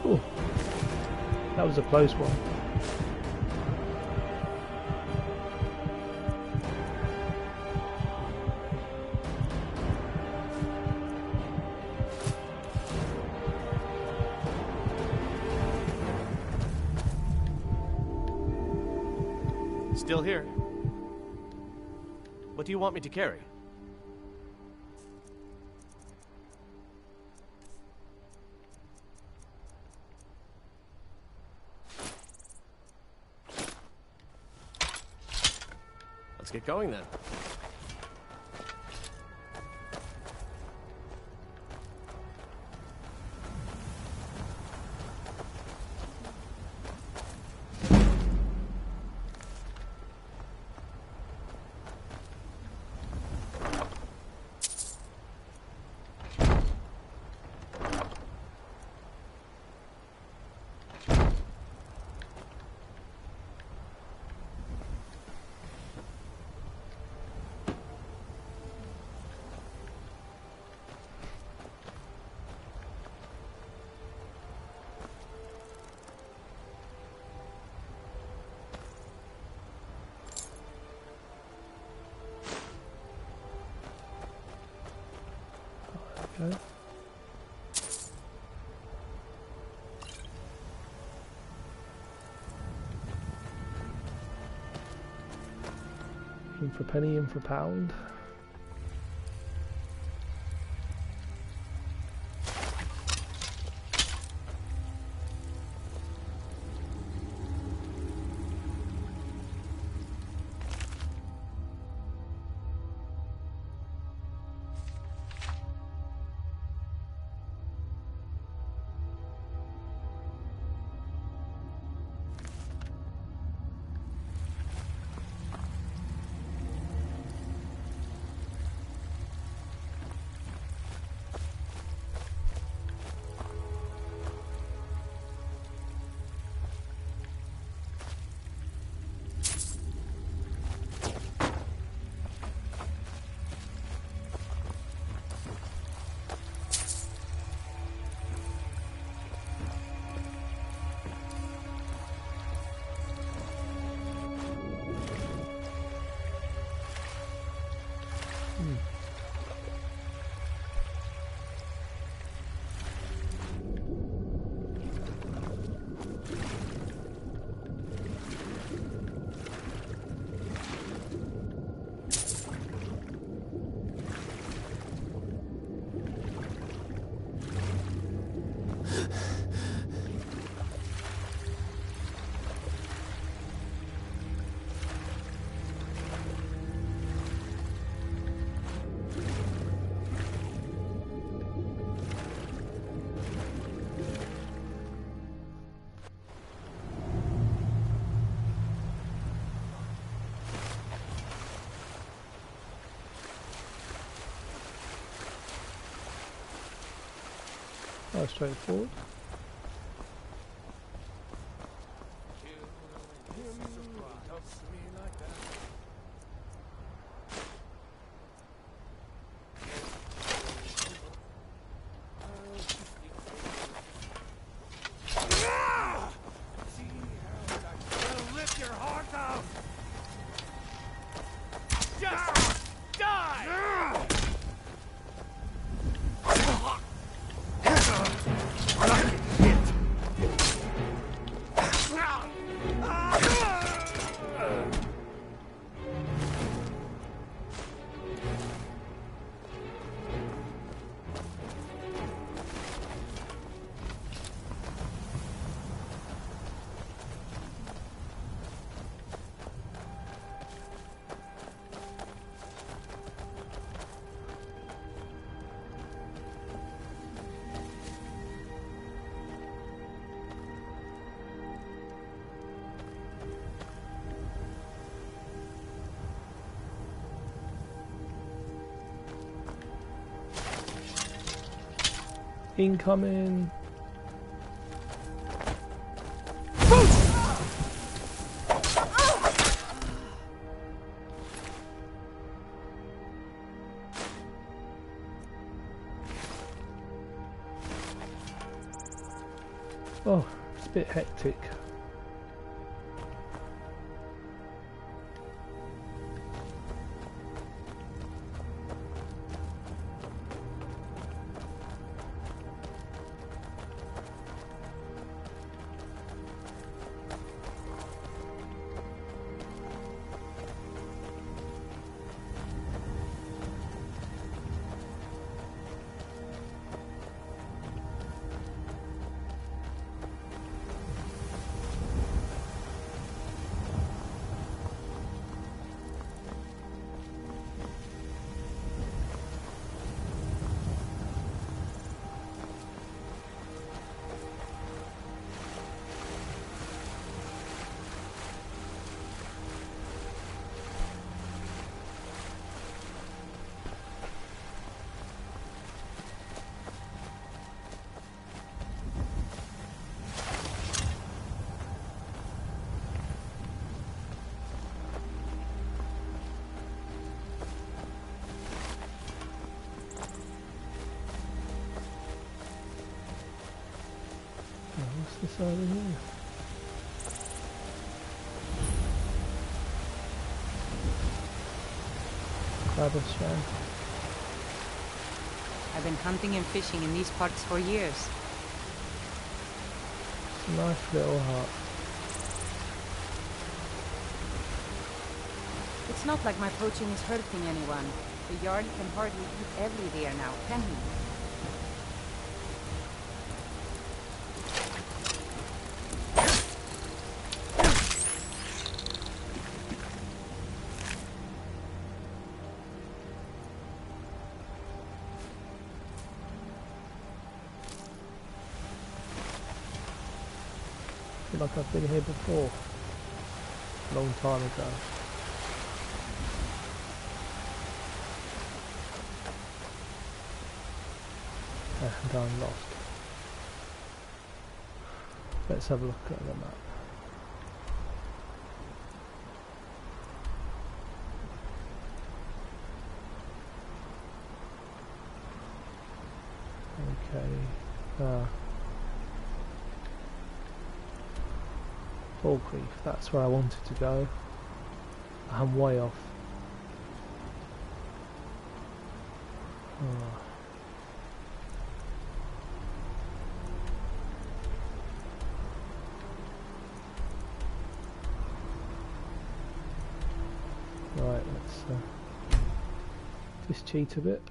Speaker 1: Ooh, that was a close one.
Speaker 18: Still here. What do you want me to carry? Let's get going then.
Speaker 1: Okay. In for a penny, in for a pound. Oh, straightforward. Incoming. Oh, it's a bit hectic. What's this over here? Crabber shell.
Speaker 8: I've been hunting and fishing in these parts for years.
Speaker 1: It's a nice little hut.
Speaker 8: It's not like my poaching is hurting anyone. The Jarl can hardly eat every deer now, can he?
Speaker 1: I feel like I've been here before. A long time ago. And I'm lost. Let's have a look at the map. Okay. Falkreath, that's where I wanted to go. I'm way off. Right, let's just cheat a bit.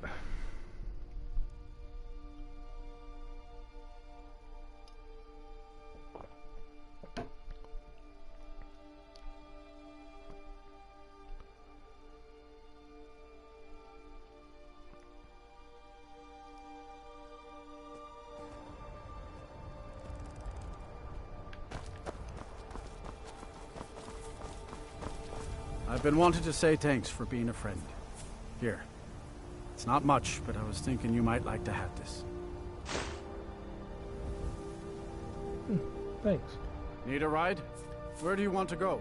Speaker 13: I've been wanting to say thanks for being a friend. Here. It's not much, but I was thinking you might like to have this.
Speaker 1: Thanks.
Speaker 13: Need a ride? Where do you want to go?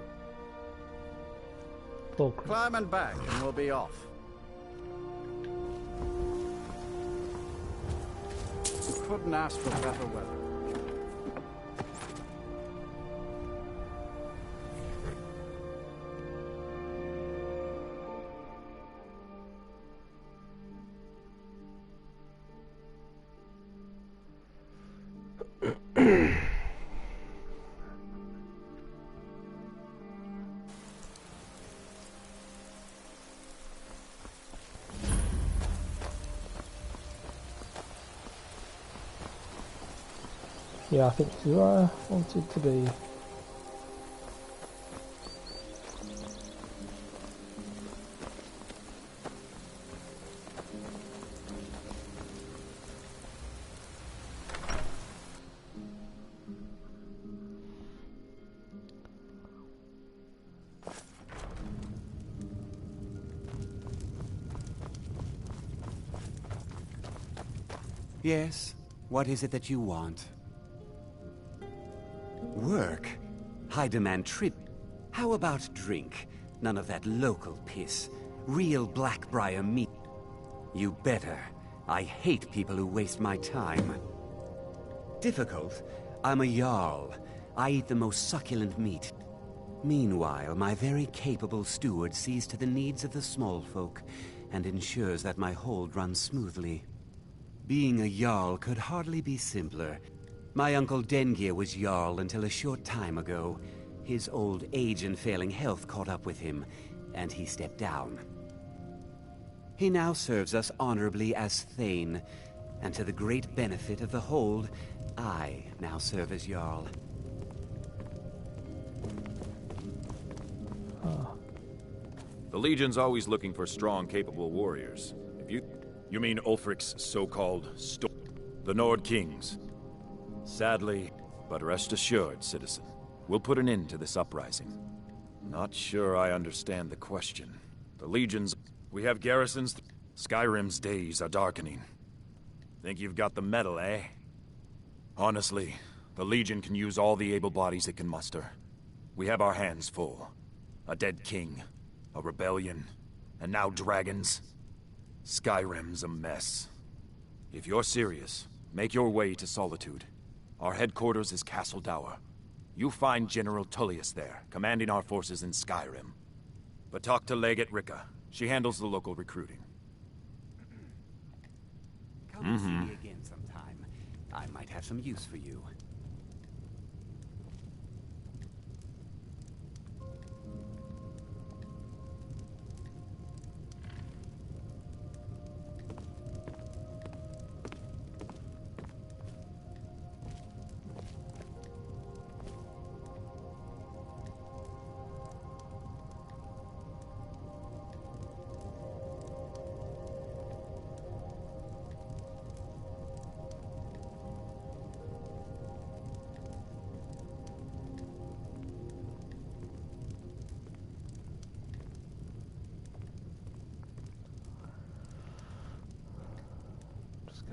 Speaker 1: Falkreath.
Speaker 13: Climb and back, and we'll be off. You couldn't ask for better weather.
Speaker 1: Yeah, I think this is where I wanted to be.
Speaker 14: Yes? What is it that you want? Work? I demand trip. How about drink? None of that local piss. Real Blackbriar meat. You better. I hate people who waste my time. Difficult? I'm a Jarl. I eat the most succulent meat. Meanwhile, my very capable steward sees to the needs of the small folk and ensures that my hold runs smoothly. Being a Jarl could hardly be simpler. My uncle Dengir was Jarl until a short time ago. His old age and failing health caught up with him, and he stepped down. He now serves us honorably as Thane, and to the great benefit of the hold, I now serve as Jarl.
Speaker 17: The Legion's always looking for strong, capable warriors. You mean Ulfric's so-called the Nord Kings? Sadly, but rest assured, citizen, we'll put an end to this uprising. Not sure I understand the question. The Legions, we have garrisons. Skyrim's days are darkening. Think you've got the metal, eh? Honestly, the Legion can use all the able bodies it can muster. We have our hands full. A dead king, a rebellion, and now dragons. Skyrim's a mess. If you're serious, make your way to Solitude. Our headquarters is Castle Dower. You find General Tullius there, commanding our forces in Skyrim. But talk to Legate Ricka. She handles the local recruiting.
Speaker 14: Come see me again sometime. I might have some use for you.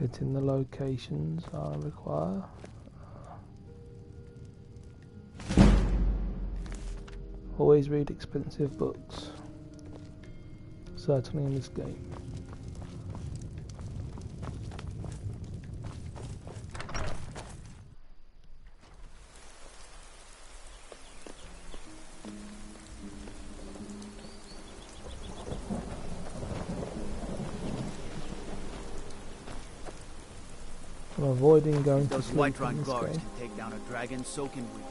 Speaker 1: Getting the locations I require. Always read expensive books. Certainly in this game. I'm avoiding going to
Speaker 21: Those
Speaker 1: sleep in
Speaker 21: Whiterun
Speaker 1: this
Speaker 21: guards
Speaker 1: game.
Speaker 21: can take down a dragon soaking wheat.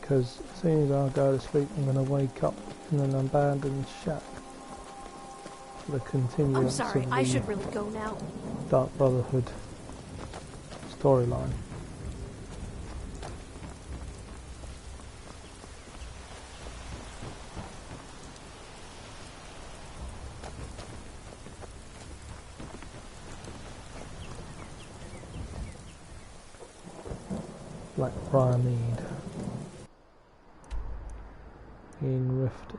Speaker 1: Because as soon as I go to sleep, I'm going to wake up in an abandoned shack for the continuance
Speaker 3: I'm sorry,
Speaker 1: of
Speaker 3: I
Speaker 1: the
Speaker 3: should really go now.
Speaker 1: Dark Brotherhood storyline. Blackbriar Mead in Riften.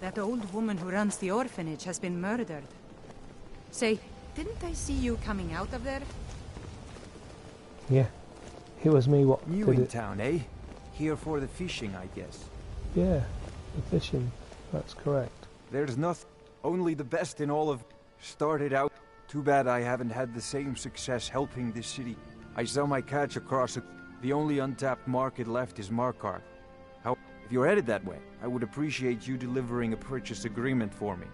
Speaker 8: That old woman who runs the orphanage has been murdered. Say, didn't I see you coming out of there?
Speaker 1: Yeah, it was me what
Speaker 9: New
Speaker 1: did
Speaker 9: in
Speaker 1: it.
Speaker 9: town, eh? Here for the fishing, I guess.
Speaker 1: Yeah, the fishing, that's correct.
Speaker 9: There's nothing, only the best in all of... Started out, too bad I haven't had the same success helping this city. I sell my catch across the only untapped market left is Markarth. If you're headed that way, I would appreciate you delivering a purchase agreement for me.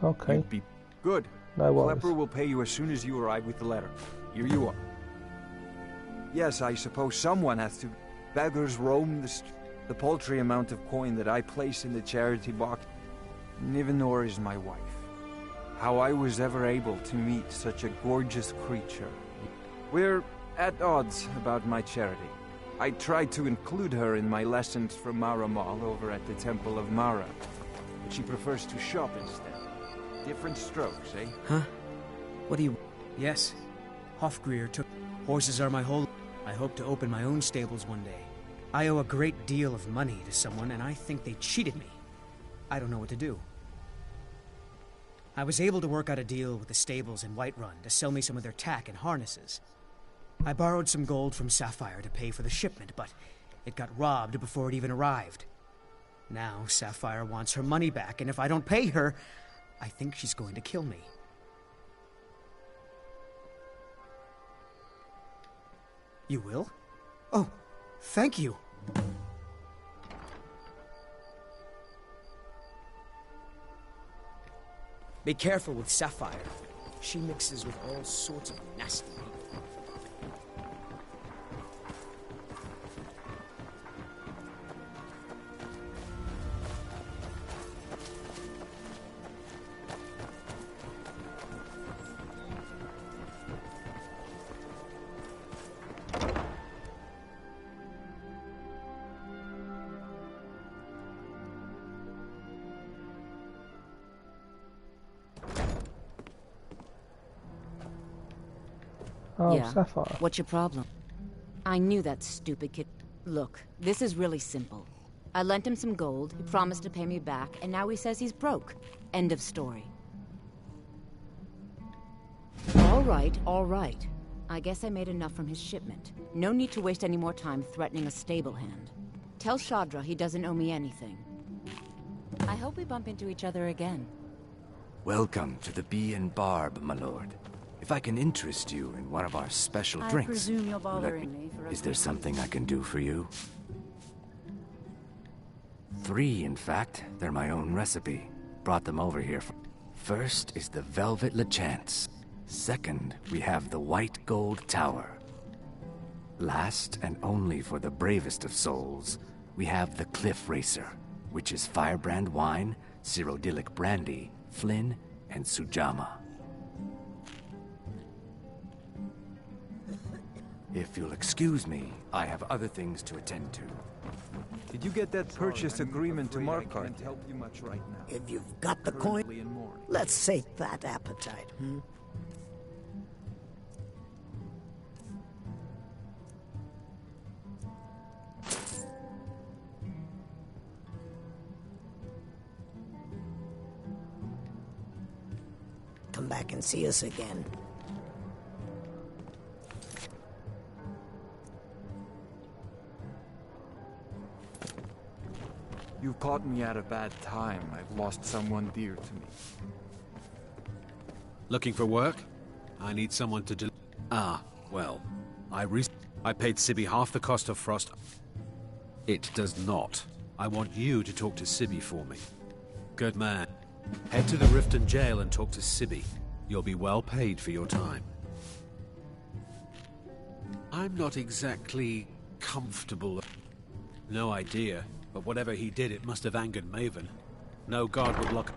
Speaker 1: Okay.
Speaker 9: You'd be good.
Speaker 1: No worries.
Speaker 9: Klepper will pay you as soon as you arrive with the letter. Here you are. Yes, I suppose someone has to. Beggars roam the paltry amount of coin that I place in the charity box. Nivenor is my wife. How I was ever able to meet such a gorgeous creature. We're at odds about my charity. I tried to include her in my lessons from Maramal over at the Temple of Mara, but she prefers to shop instead. Different strokes, eh?
Speaker 4: Huh? What do you... Yes. Hofgreer took... Horses are my whole... I hope to open my own stables one day. I owe a great deal of money to someone, and I think they cheated me. I don't know what to do. I was able to work out a deal with the stables in Whiterun to sell me some of their tack and harnesses. I borrowed some gold from Sapphire to pay for the shipment, but it got robbed before it even arrived. Now Sapphire wants her money back, and if I don't pay her, I think she's going to kill me. You will? Oh, thank you. Be careful with Sapphire. She mixes with all sorts of nasty people.
Speaker 1: Oh,
Speaker 12: yeah.
Speaker 1: Sapphire.
Speaker 12: What's your problem? I knew that stupid kid. Look, this is really simple. I lent him some gold, he promised to pay me back, and now he says he's broke. End of story. All right. I guess I made enough from his shipment. No need to waste any more time threatening a stable hand. Tell Shadra he doesn't owe me anything. I hope we bump into each other again.
Speaker 16: Welcome to the Bee and Barb, my lord. If I can interest you in one of our special
Speaker 5: I
Speaker 16: drinks,
Speaker 5: presume you're
Speaker 16: let
Speaker 5: bothering me for a
Speaker 16: Is there
Speaker 5: quick
Speaker 16: something I can do for you? 3, in fact. They're my own recipe. Brought them over here. First is the Velvet Lachance. Second, we have the White Gold Tower. Last, and only for the bravest of souls, we have the Cliff Racer, which is firebrand wine, Cyrodiilic brandy, Flynn, and Sujama. If you'll excuse me, I have other things to attend to.
Speaker 9: Did you get that purchase agreement to Markarth?
Speaker 15: Can't help you much right now.
Speaker 11: If you've got the coin, let's sate that appetite, hmm? Come back and see us again.
Speaker 9: You've caught me at a bad time. I've lost someone dear to me.
Speaker 19: Looking for work? I need someone to well, I paid Sibby half the cost of Frost. It does not. I want you to talk to Sibby for me. Good man. Head to the Riften jail and talk to Sibby. You'll be well paid for your time. I'm not exactly comfortable. No idea, but whatever he did, it must have angered Maven. No god would lock...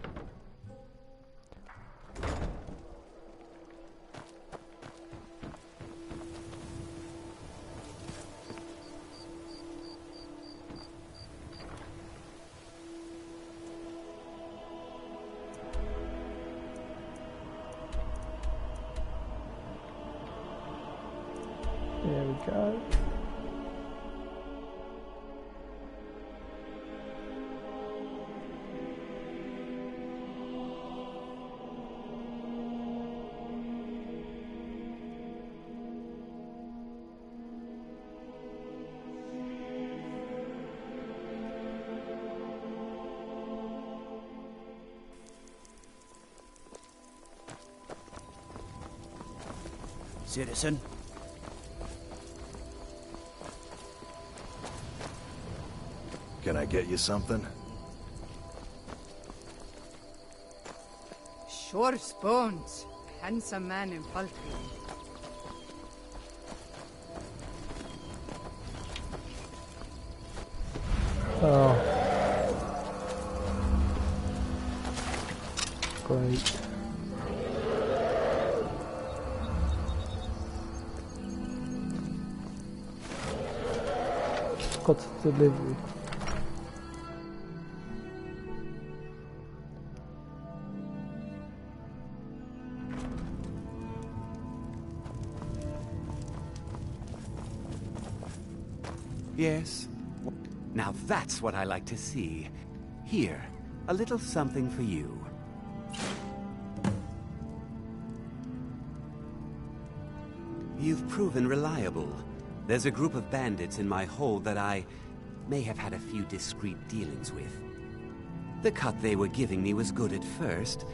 Speaker 1: There we go.
Speaker 21: Citizen?
Speaker 22: Can I get you something?
Speaker 8: Sure spoons. Handsome man in paltry.
Speaker 1: Oh. Great. Got the delivery.
Speaker 14: Yes? Now that's what I like to see. Here, a little something for you. You've proven reliable. There's a group of bandits in my hold that I may have had a few discreet dealings with. The cut they were giving me was good at first,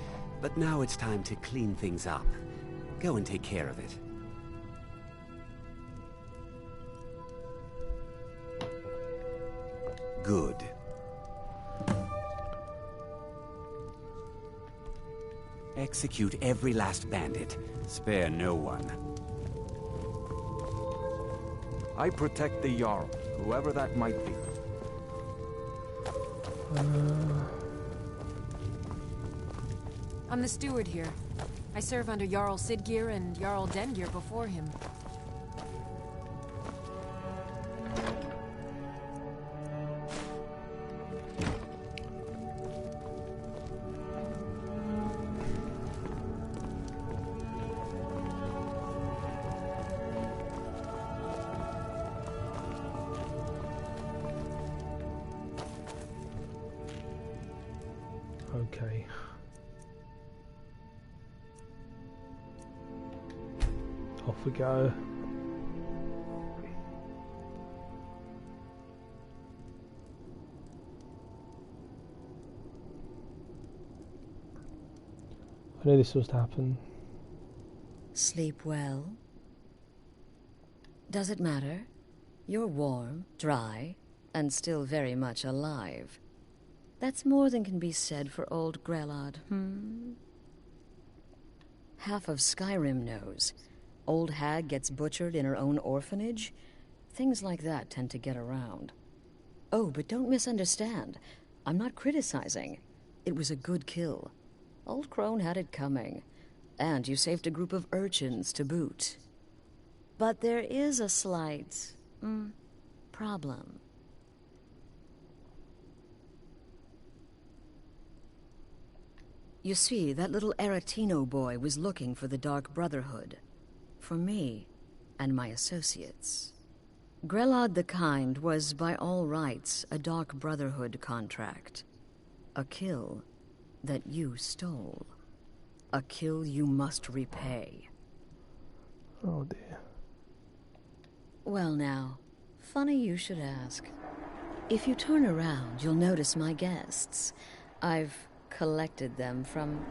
Speaker 14: but now it's time to clean things up. Go and take care of it. Good. Execute every last bandit. Spare no one.
Speaker 9: I protect the Jarl, whoever that might be.
Speaker 24: I'm the steward here. I serve under Jarl Sidgeir and Jarl Dengir before him.
Speaker 1: Okay. Off we go. I knew this was to happen.
Speaker 25: Sleep well? Does it matter? You're warm, dry, and still very much alive. That's more than can be said for old Grelod, Half of Skyrim knows. Old hag gets butchered in her own orphanage. Things like that tend to get around. Oh, but don't misunderstand. I'm not criticizing. It was a good kill. Old Crone had it coming. And you saved a group of urchins to boot. But there is a slight problem. You see, that little Aretino boy was looking for the Dark Brotherhood. For me and my associates. Grelod the Kind was, by all rights, a Dark Brotherhood contract. A kill that you stole. A kill you must repay.
Speaker 1: Oh dear.
Speaker 25: Well now, funny you should ask. If you turn around, you'll notice my guests. I've collected them from...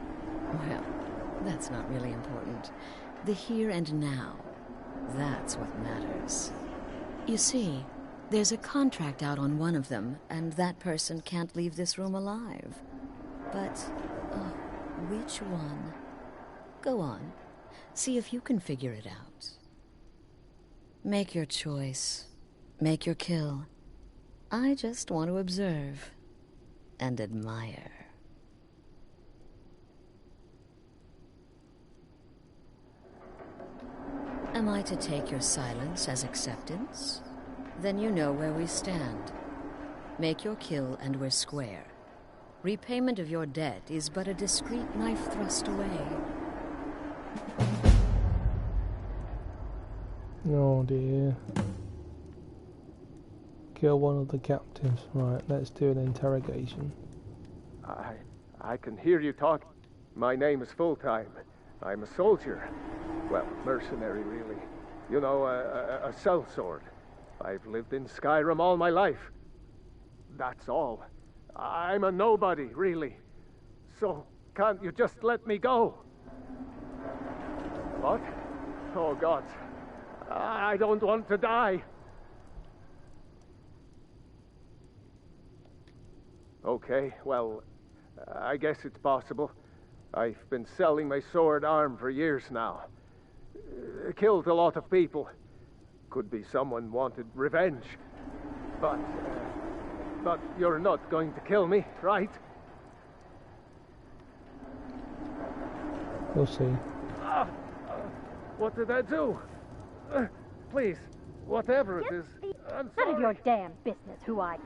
Speaker 25: well, that's not really important. The here and now. That's what matters. You see, there's a contract out on one of them, and that person can't leave this room alive. But, which one? Go on. See if you can figure it out. Make your choice. Make your kill. I just want to observe and admire. Am I to take your silence as acceptance? Then you know where we stand. Make your kill and we're square. Repayment of your debt is but a discreet knife thrust away.
Speaker 1: Oh dear. Kill one of the captives. Right, let's do an interrogation.
Speaker 2: I can hear you talk. My name is Full-Time. I'm a soldier. Well, mercenary, really. You know, a sellsword. I've lived in Skyrim all my life. That's all. I'm a nobody, really. So, can't you just let me go? What? Oh, God. I don't want to die. Okay, well, I guess it's possible. I've been selling my sword arm for years now. Killed a lot of people. Could be someone wanted revenge. But you're not going to kill me, right?
Speaker 1: We'll see.
Speaker 2: What did I do? Please, whatever it is, I'm sorry.
Speaker 6: None of your damn business who I...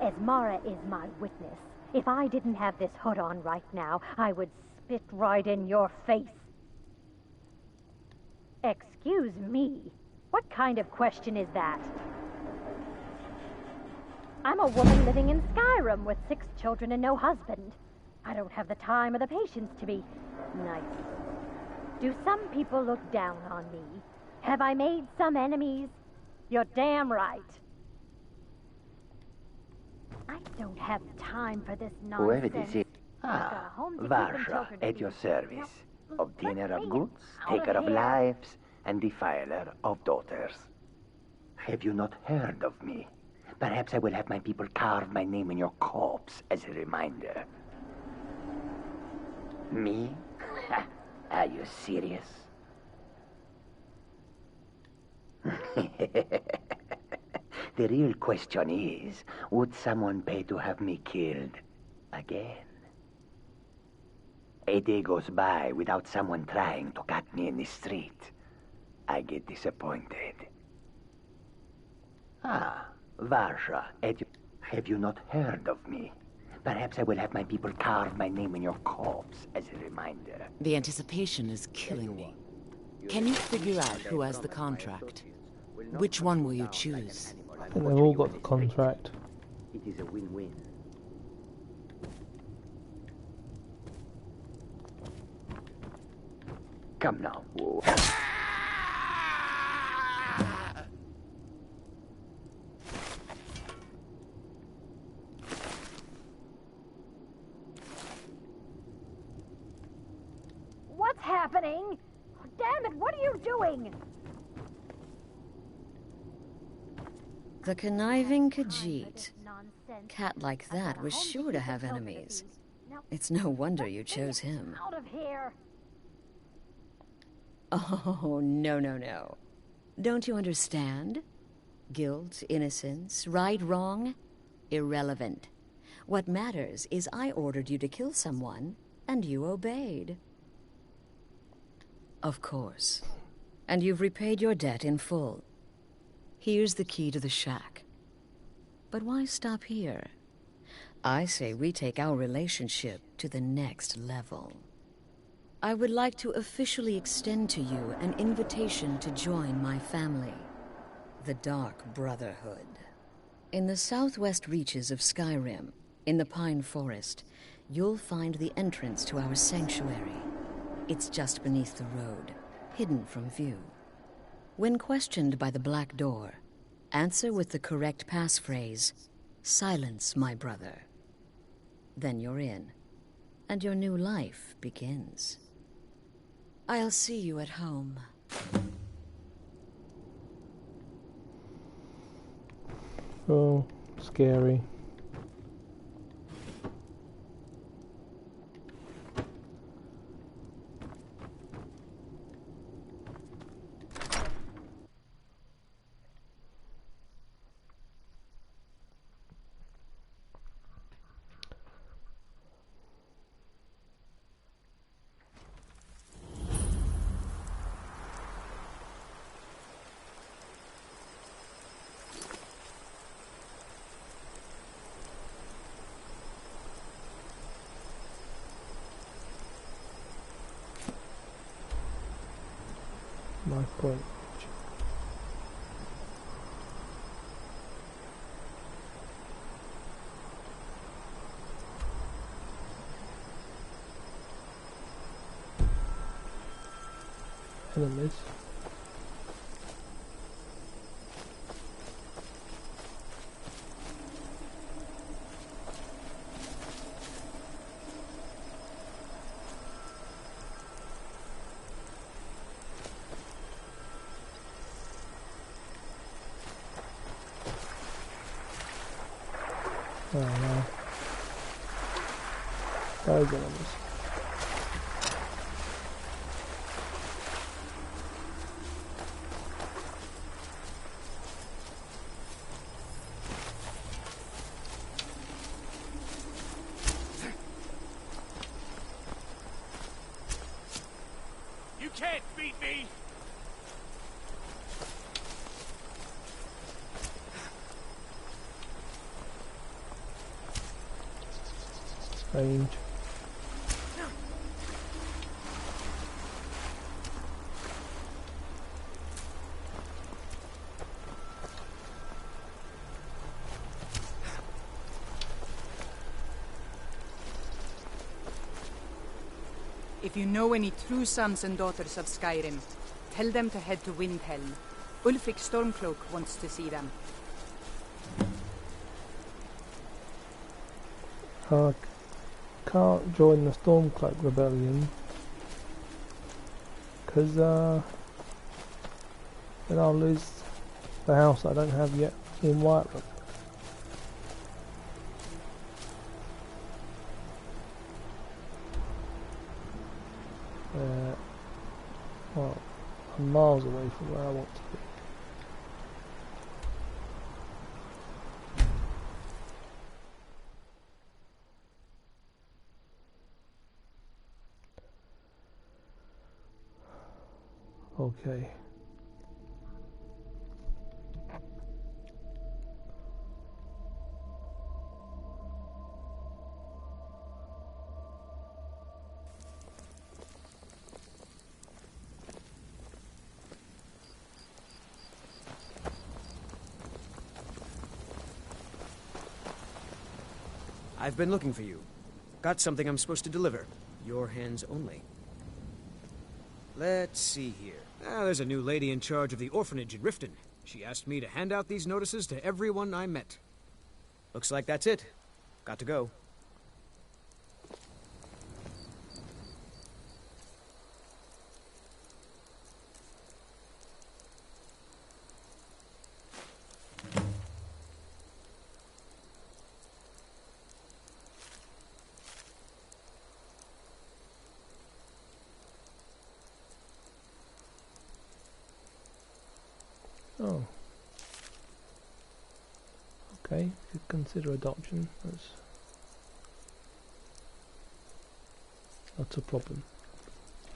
Speaker 6: Esmara is my witness. If I didn't have this hood on right now, I would spit right in your face. Excuse me. What kind of question is that? I'm a woman living in Skyrim with 6 children and no husband. I don't have the time or the patience to be nice. Do some people look down on me? Have I made some enemies? You're damn right. I don't have time for this
Speaker 7: Whoever
Speaker 6: nonsense.
Speaker 7: this is. Ah, Varsha, at your service. Obtainer of goods, taker of lives, and defiler of daughters. Have you not heard of me? Perhaps I will have my people carve my name in your corpse as a reminder. Me? Are you serious? The real question is, would someone pay to have me killed again? A day goes by without someone trying to cut me in the street. I get disappointed. Ah, Varsha, have you not heard of me? Perhaps I will have my people carve my name in your corpse as a reminder.
Speaker 12: The anticipation is killing me. Can you figure out who has the contract? Which one will you choose?
Speaker 1: I think they've all got the contract.
Speaker 7: It is a win-win. Come now. Whoa.
Speaker 6: What's happening? Damn it, what are you doing?
Speaker 25: The conniving Khajiit. Cat like that was sure to have enemies. It's no wonder you chose him.
Speaker 6: Out of here.
Speaker 25: Oh, no. Don't you understand? Guilt, innocence, right, wrong, irrelevant. What matters is I ordered you to kill someone, and you obeyed. Of course. and you've repaid your debt in full. Here's the key to the shack. But why stop here? I say we take our relationship to the next level. I would like to officially extend to you an invitation to join my family, the Dark Brotherhood. In the southwest reaches of Skyrim, in the Pine Forest, you'll find the entrance to our sanctuary. It's just beneath the road, hidden from view. When questioned by the Black Door, answer with the correct passphrase, "Silence, my brother." Then you're in, and your new life begins. I'll see you at home.
Speaker 1: Oh, scary. My point. Enemies. Oh no. Those enemies.
Speaker 10: You can't beat me!
Speaker 1: Strange.
Speaker 8: If you know any true sons and daughters of Skyrim, tell them to head to Windhelm. Ulfric Stormcloak wants to see them.
Speaker 1: I can't join the Stormcloak Rebellion because then I'll lose the house I don't have yet in Whiterun. Well, I'm miles away from where I want to be. Okay.
Speaker 4: I've been looking for you. Got something I'm supposed to deliver. Your hands only. Let's see here. There's a new lady in charge of the orphanage in Riften. She asked me to hand out these notices to everyone I met. Looks like that's it. Got to go.
Speaker 1: Oh. Okay, could consider adoption. That's not a problem.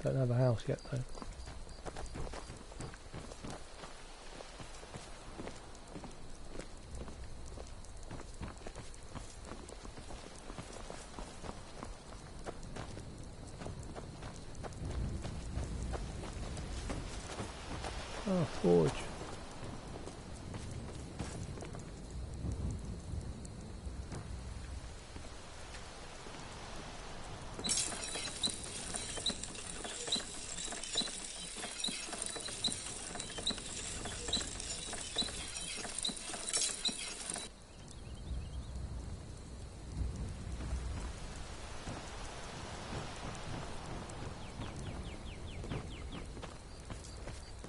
Speaker 1: Don't have a house yet though. Oh, forge.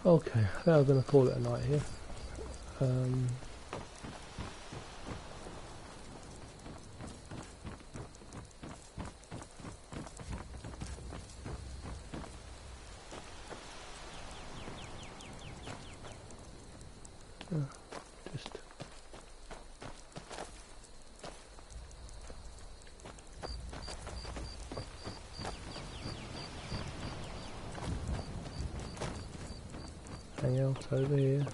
Speaker 1: Okay, I think I'm going to call it a night here. Just hang out over here.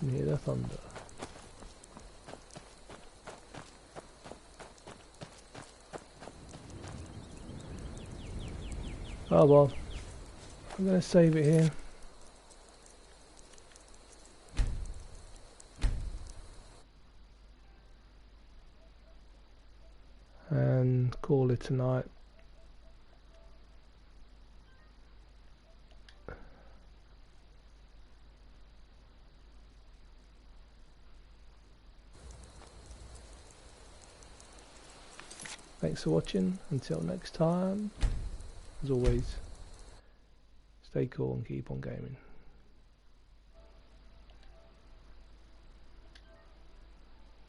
Speaker 1: Can you hear the thunder? Oh well, I'm going to save it here. And call it tonight. Thanks for watching. Until next time, as always, stay cool and keep on gaming.